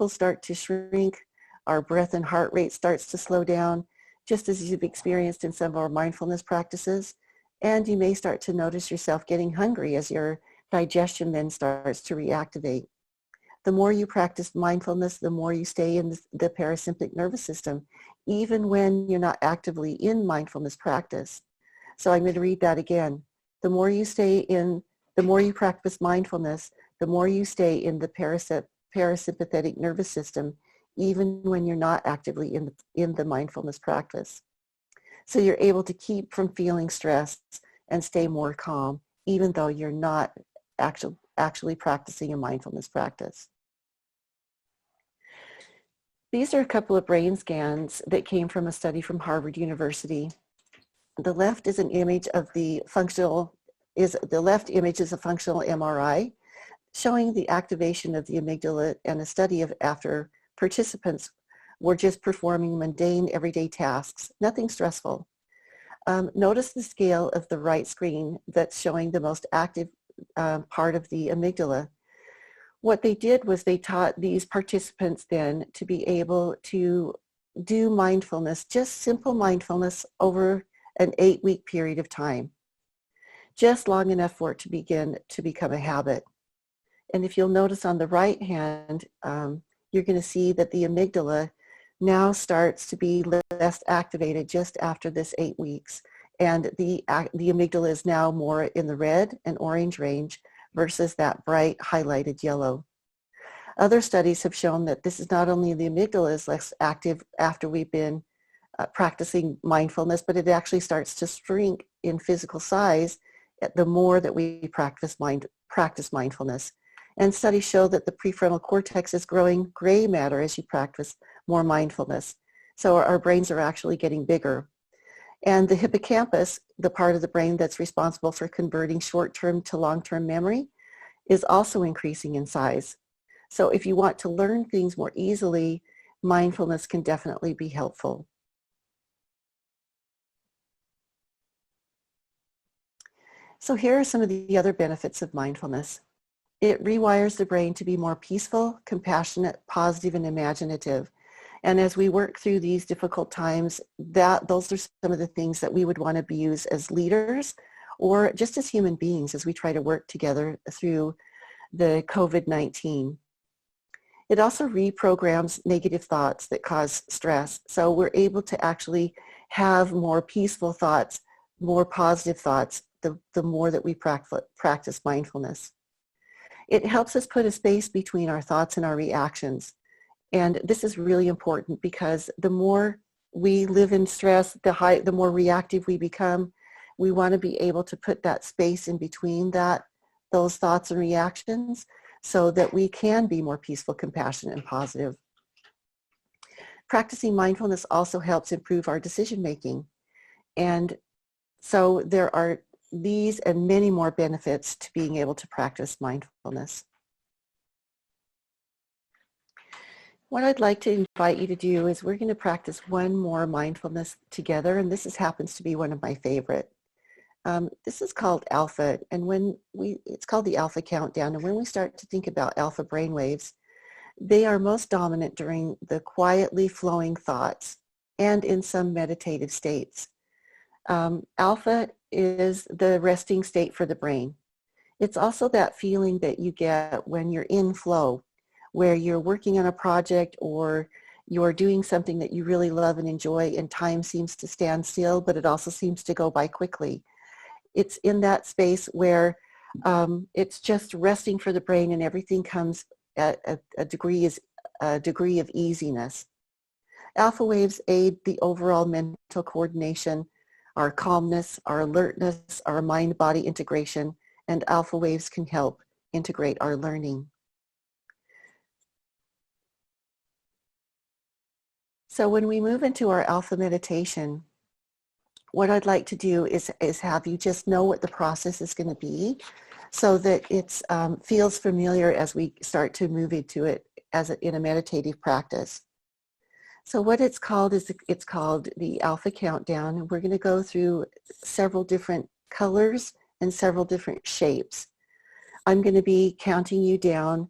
start to shrink, our breath and heart rate starts to slow down, just as you've experienced in some of our mindfulness practices. And you may start to notice yourself getting hungry as your digestion then starts to reactivate. The more you practice mindfulness, the more you stay in the parasympathetic nervous system, even when you're not actively in mindfulness practice. So I'm going to read that again. The more you practice mindfulness, the more you stay in the parasympathetic nervous system, even when you're not actively in the mindfulness practice. So you're able to keep from feeling stressed and stay more calm, even though you're not actually practicing a mindfulness practice. These are a couple of brain scans that came from a study from Harvard University. The left is an image of the left image is a functional MRI showing the activation of the amygdala, and a study of after participants were just performing mundane everyday tasks, nothing stressful. Notice the scale of the right screen that's showing the most active part of the amygdala. What they did was they taught these participants then to be able to do mindfulness, just simple mindfulness over an 8-week period of time, just long enough for it to begin to become a habit. And if you'll notice on the right hand, you're going to see that the amygdala now starts to be less activated just after this 8 weeks. And the amygdala is now more in the red and orange range versus that bright highlighted yellow. Other studies have shown that this is not only the amygdala is less active after we've been practicing mindfulness, but it actually starts to shrink in physical size the more that we practice mindfulness. And studies show that the prefrontal cortex is growing gray matter as you practice more mindfulness. So our brains are actually getting bigger. And the hippocampus, the part of the brain that's responsible for converting short-term to long-term memory, is also increasing in size. So if you want to learn things more easily, mindfulness can definitely be helpful. So here are some of the other benefits of mindfulness. It rewires the brain to be more peaceful, compassionate, positive, and imaginative. And as we work through these difficult times, those are some of the things that we would want to use as leaders or just as human beings as we try to work together through the COVID-19. It also reprograms negative thoughts that cause stress. So we're able to actually have more peaceful thoughts, more positive thoughts, the more that we practice mindfulness. It helps us put a space between our thoughts and our reactions. And this is really important because the more we live in stress, the more reactive we become. We want to be able to put that space in between those thoughts and reactions so that we can be more peaceful, compassionate, and positive. Practicing mindfulness also helps improve our decision making. And so there are these and many more benefits to being able to practice mindfulness. What I'd like to invite you to do is we're going to practice one more mindfulness together, and this happens to be one of my favorite. This is called alpha, and it's called the alpha countdown, and when we start to think about alpha brainwaves, they are most dominant during the quietly flowing thoughts and in some meditative states. Alpha is the resting state for the brain. It's also that feeling that you get when you're in flow, where you're working on a project or you're doing something that you really love and enjoy, and time seems to stand still, but it also seems to go by quickly. It's in that space where it's just resting for the brain, and everything comes at a degree of easiness. Alpha waves aid the overall mental coordination, our calmness, our alertness, our mind-body integration, and alpha waves can help integrate our learning. So when we move into our alpha meditation, what I'd like to do is have you just know what the process is going to be, so that it feels familiar as we start to move into it in a meditative practice. So what it's called is it's called the alpha countdown, and we're going to go through several different colors and several different shapes. I'm going to be counting you down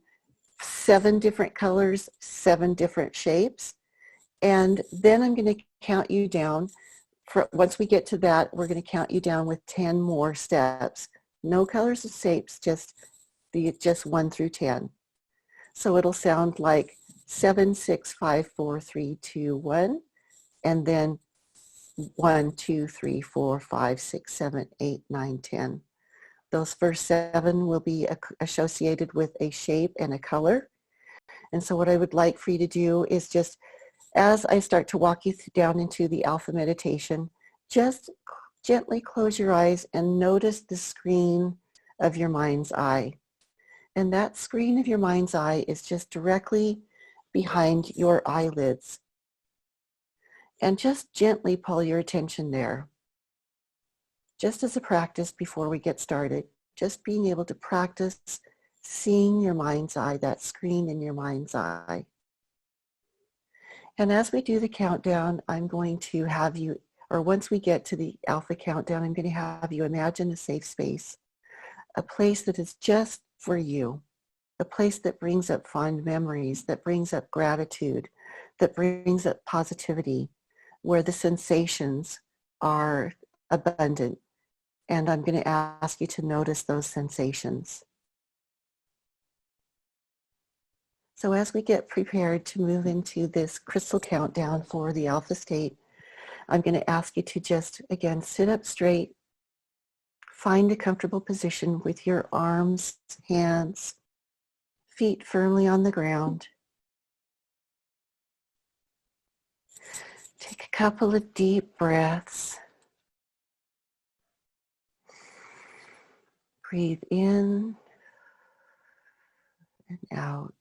7 different colors, 7 different shapes, and then I'm going to count you down. Once we get to that, we're going to count you down with 10 more steps. No colors or shapes, just 1 through 10. So it'll sound like 7, 6, 5, 4, 3, 2, 1, and then 1, 2, 3, 4, 5, 6, 7, 8, 9, 10. Those first 7 will be associated with a shape and a color. And so what I would like for you to do is just, as I start to walk you down into the alpha meditation, just gently close your eyes and notice the screen of your mind's eye. And that screen of your mind's eye is just directly behind your eyelids. And just gently pull your attention there. Just as a practice before we get started, just being able to practice seeing your mind's eye, that screen in your mind's eye. And as we do the countdown, I'm going to have you, or once we get to the alpha countdown, I'm going to have you imagine a safe space, a place that is just for you, a place that brings up fond memories, that brings up gratitude, that brings up positivity, where the sensations are abundant. And I'm going to ask you to notice those sensations. So as we get prepared to move into this crystal countdown for the alpha state, I'm going to ask you to just, again, sit up straight, find a comfortable position with your arms, hands, feet firmly on the ground. Take a couple of deep breaths. Breathe in and out.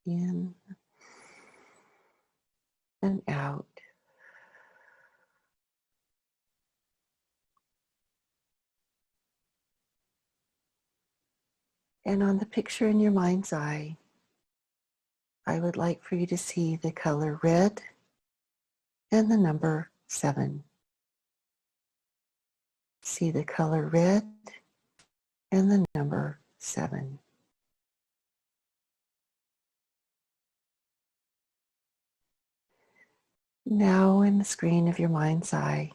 In and out. And on the picture in your mind's eye, I would like for you to see the color red and the number 7. See the color red and the number 7. Now in the screen of your mind's eye,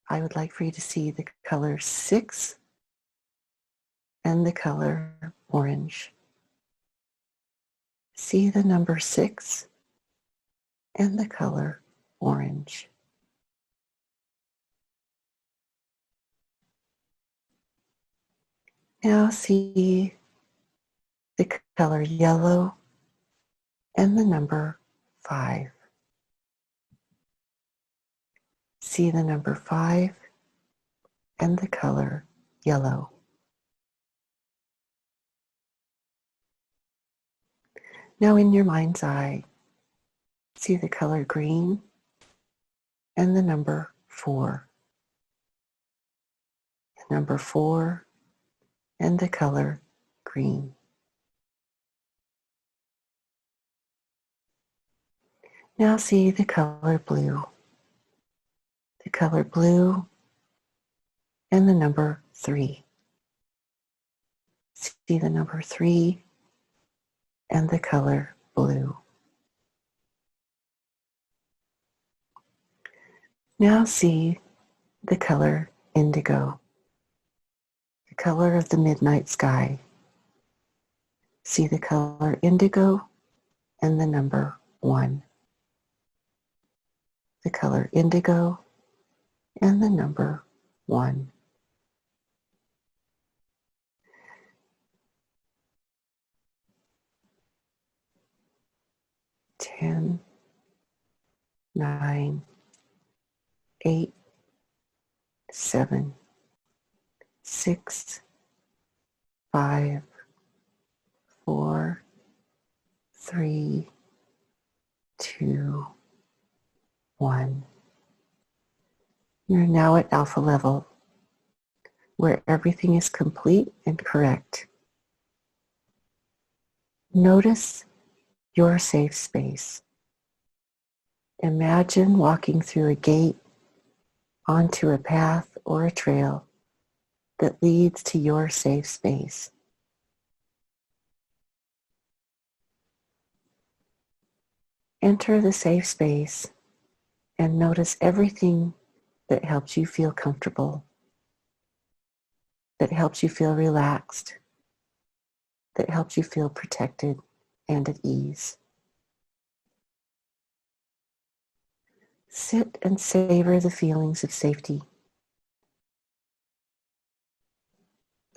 I would like for you to see the color 6 and the color orange. See the number 6 and the color orange. Now see the color yellow and the number 5. See the number 5 and the color yellow. Now in your mind's eye, see the color green and the number 4. The number 4 and the color green. Now see the color blue. The color blue and the number 3. See the number 3 and the color blue. Now see the color indigo, the color of the midnight sky. See the color indigo and the number 1. The color indigo and the number 1. Ten, 9, 8, 7, 6, 5, 4, 3, 2, 1. You're now at alpha level, where everything is complete and correct. Notice your safe space. Imagine walking through a gate onto a path or a trail that leads to your safe space. Enter the safe space and notice everything that helps you feel comfortable, that helps you feel relaxed, that helps you feel protected and at ease. Sit and savor the feelings of safety.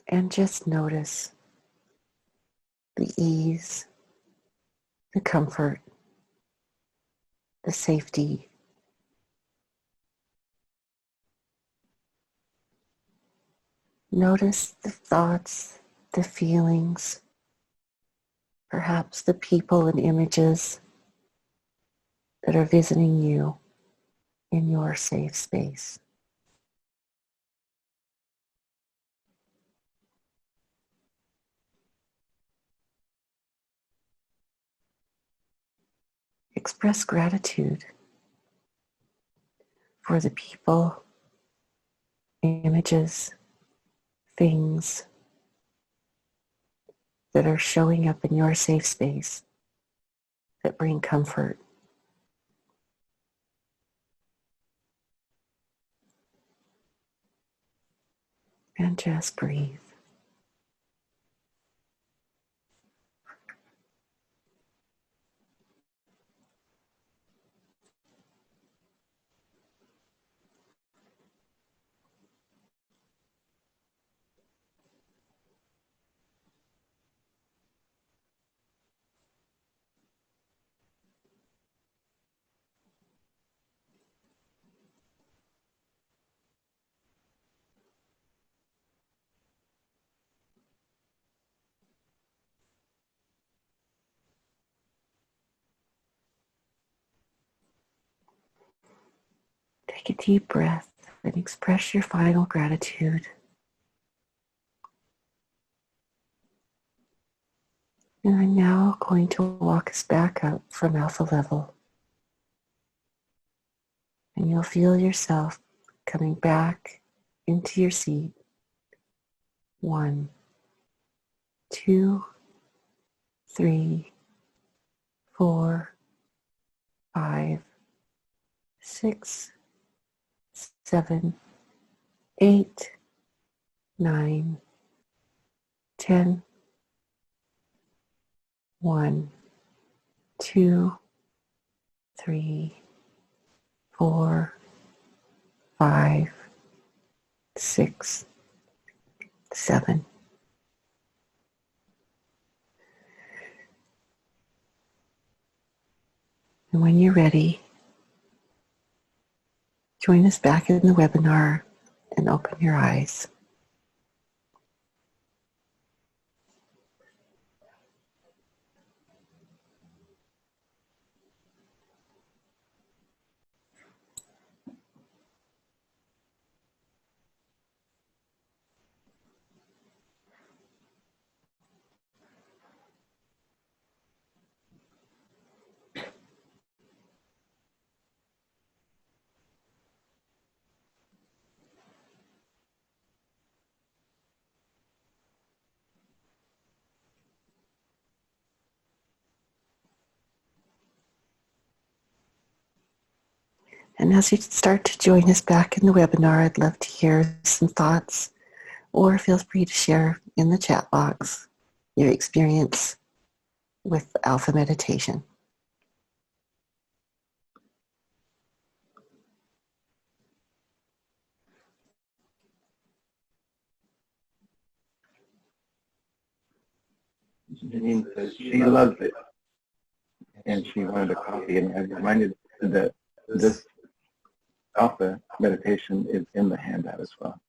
And just notice the ease, the comfort, the safety. Notice the thoughts, the feelings, perhaps the people and images that are visiting you in your safe space. Express gratitude for the people, images, things that are showing up in your safe space that bring comfort. And just breathe. Take a deep breath and express your final gratitude. And I'm now going to walk us back up from alpha level. And you'll feel yourself coming back into your seat. 1, 2, 3, 4, 5, 6, 7, 8, 9, 10. 1, 2, 3, 4, 5, 6, 7. And when you're ready, join us back in the webinar and open your eyes. And as you start to join us back in the webinar, I'd love to hear some thoughts, or feel free to share in the chat box your experience with Alpha Meditation. Janine says she loves it, and she wanted a copy, and I reminded that this Alpha meditation is in the handout as well.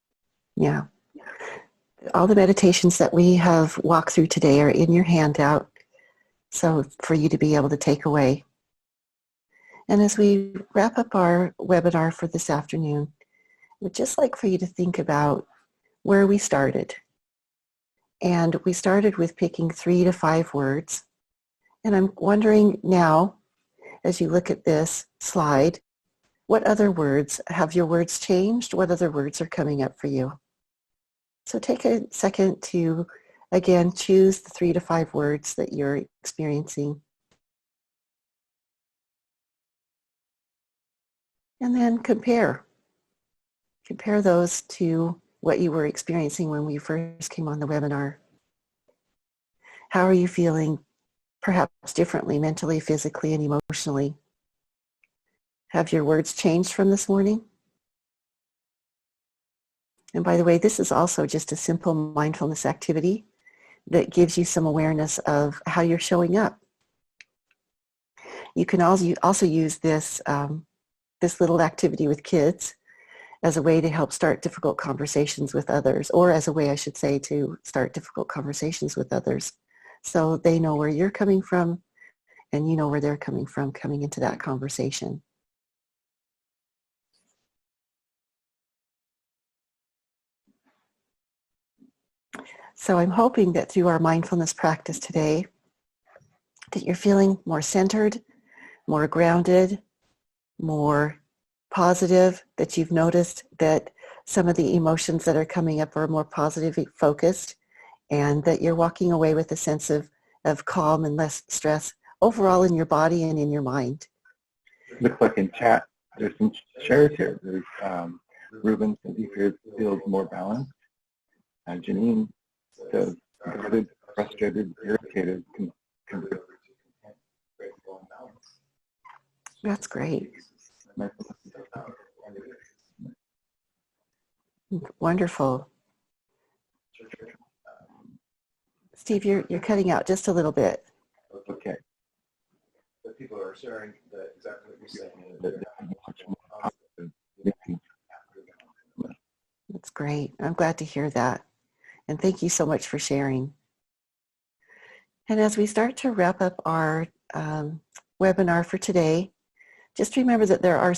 Yeah. All the meditations that we have walked through today are in your handout, so for you to be able to take away. And as we wrap up our webinar for this afternoon, we'd just like for you to think about where we started. And we started with picking 3 to 5 words. And I'm wondering now, as you look at this slide, what other words, have your words changed? What other words are coming up for you? So take a second to, again, choose the 3 to 5 words that you're experiencing. And then compare. Compare those to what you were experiencing when we first came on the webinar. How are you feeling, perhaps differently, mentally, physically, and emotionally? Have your words changed from this morning? And by the way, this is also just a simple mindfulness activity that gives you some awareness of how you're showing up. You can also use this, this little activity with kids as a way to help start difficult conversations with others, or as a way, I should say, to start difficult conversations with others, so they know where you're coming from and you know where they're coming from coming into that conversation. So I'm hoping that through our mindfulness practice today, that you're feeling more centered, more grounded, more positive, that you've noticed that some of the emotions that are coming up are more positively focused, and that you're walking away with a sense of calm and less stress overall in your body and in your mind. Looks like in chat, there's some shares here. There's Ruben says he feels more balanced. Janine says guarded, frustrated, irritated. That's great. Wonderful. Steve, you're cutting out just a little bit. Okay. The people are sharing exactly what you're saying. That's great. I'm glad to hear that. And thank you so much for sharing. And as we start to wrap up our webinar for today, just remember that there are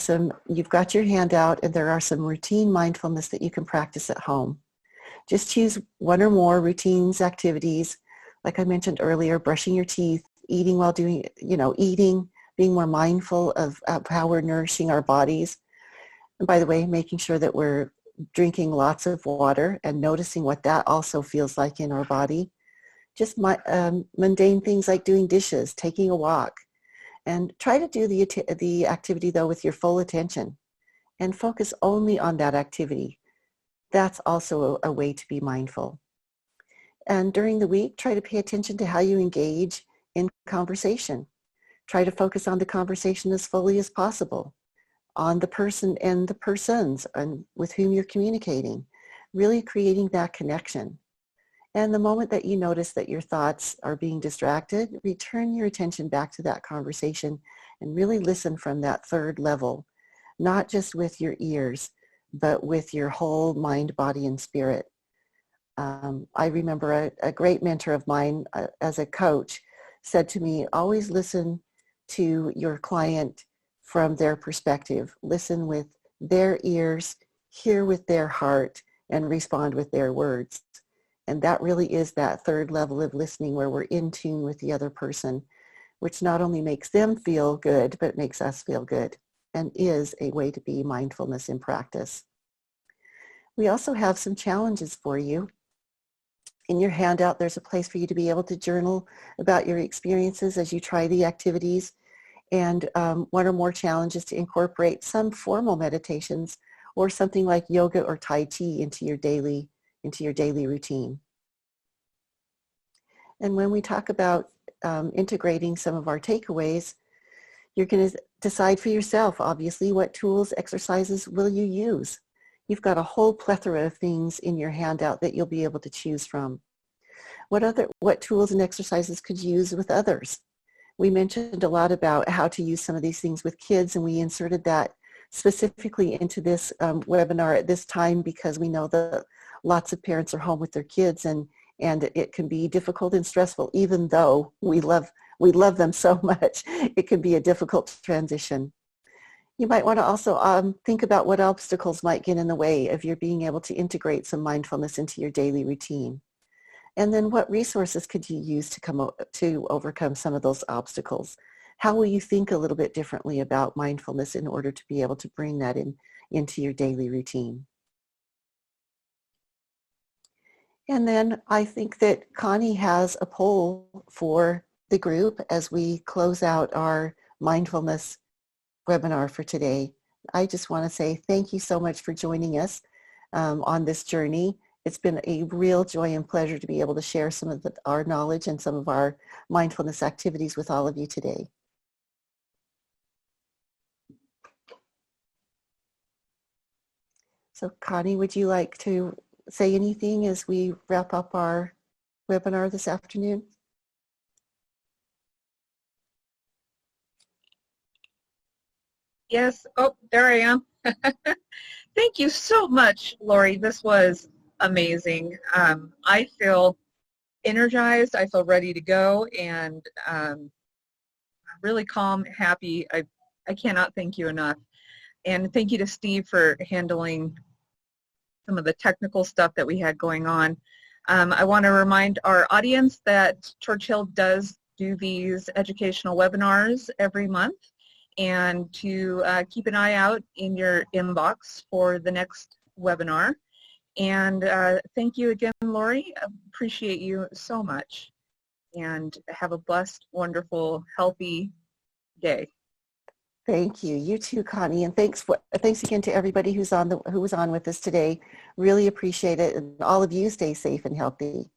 you've got your handout, and there are some routine mindfulness that you can practice at home. Just choose one or more routines, activities, like I mentioned earlier, brushing your teeth, eating while doing, eating, being more mindful of how we're nourishing our bodies. And by the way, making sure that we're drinking lots of water and noticing what that also feels like in our body. Just mundane things like doing dishes, taking a walk. And try to do the activity, though, with your full attention and focus only on that activity. That's also a way to be mindful. And during the week, try to pay attention to how you engage in conversation. Try to focus on the conversation as fully as possible, on the person and the persons and with whom you're communicating, really creating that connection. And the moment that you notice that your thoughts are being distracted, return your attention back to that conversation and really listen from that third level, not just with your ears, but with your whole mind, body, and spirit. I remember a great mentor of mine as a coach said to me, always listen to your client from their perspective. Listen with their ears, hear with their heart, and respond with their words. And that really is that third level of listening where we're in tune with the other person, which not only makes them feel good, but makes us feel good, and is a way to be mindfulness in practice. We also have some challenges for you. In your handout, there's a place for you to be able to journal about your experiences as you try the activities, And one or more challenges to incorporate some formal meditations or something like yoga or Tai Chi into your daily routine. And when we talk about integrating some of our takeaways, you're going to decide for yourself, obviously, what tools, exercises will you use. You've got a whole plethora of things in your handout that you'll be able to choose from. What tools and exercises could you use with others? We mentioned a lot about how to use some of these things with kids, and we inserted that specifically into this webinar at this time because we know that lots of parents are home with their kids, and it can be difficult and stressful. Even though we love them so much, it can be a difficult transition. You might want to also think about what obstacles might get in the way of your being able to integrate some mindfulness into your daily routine. And then what resources could you use to overcome some of those obstacles? How will you think a little bit differently about mindfulness in order to be able to bring that into your daily routine? And then I think that Connie has a poll for the group as we close out our mindfulness webinar for today. I just want to say thank you so much for joining us on this journey. It's been a real joy and pleasure to be able to share some of our knowledge and some of our mindfulness activities with all of you today. So Connie, would you like to say anything as we wrap up our webinar this afternoon? Yes. Oh, there I am. Thank you so much, Laurie. This was amazing. I feel energized. I feel ready to go, and really calm, happy. I cannot thank you enough. And thank you to Steve for handling some of the technical stuff that we had going on. I want to remind our audience that Churchill does do these educational webinars every month, and to keep an eye out in your inbox for the next webinar. And thank you again, Laurie. I appreciate you so much. And have a blessed, wonderful, healthy day. Thank you. You too, Connie. And thanks again to everybody who was on with us today. Really appreciate it. And all of you stay safe and healthy.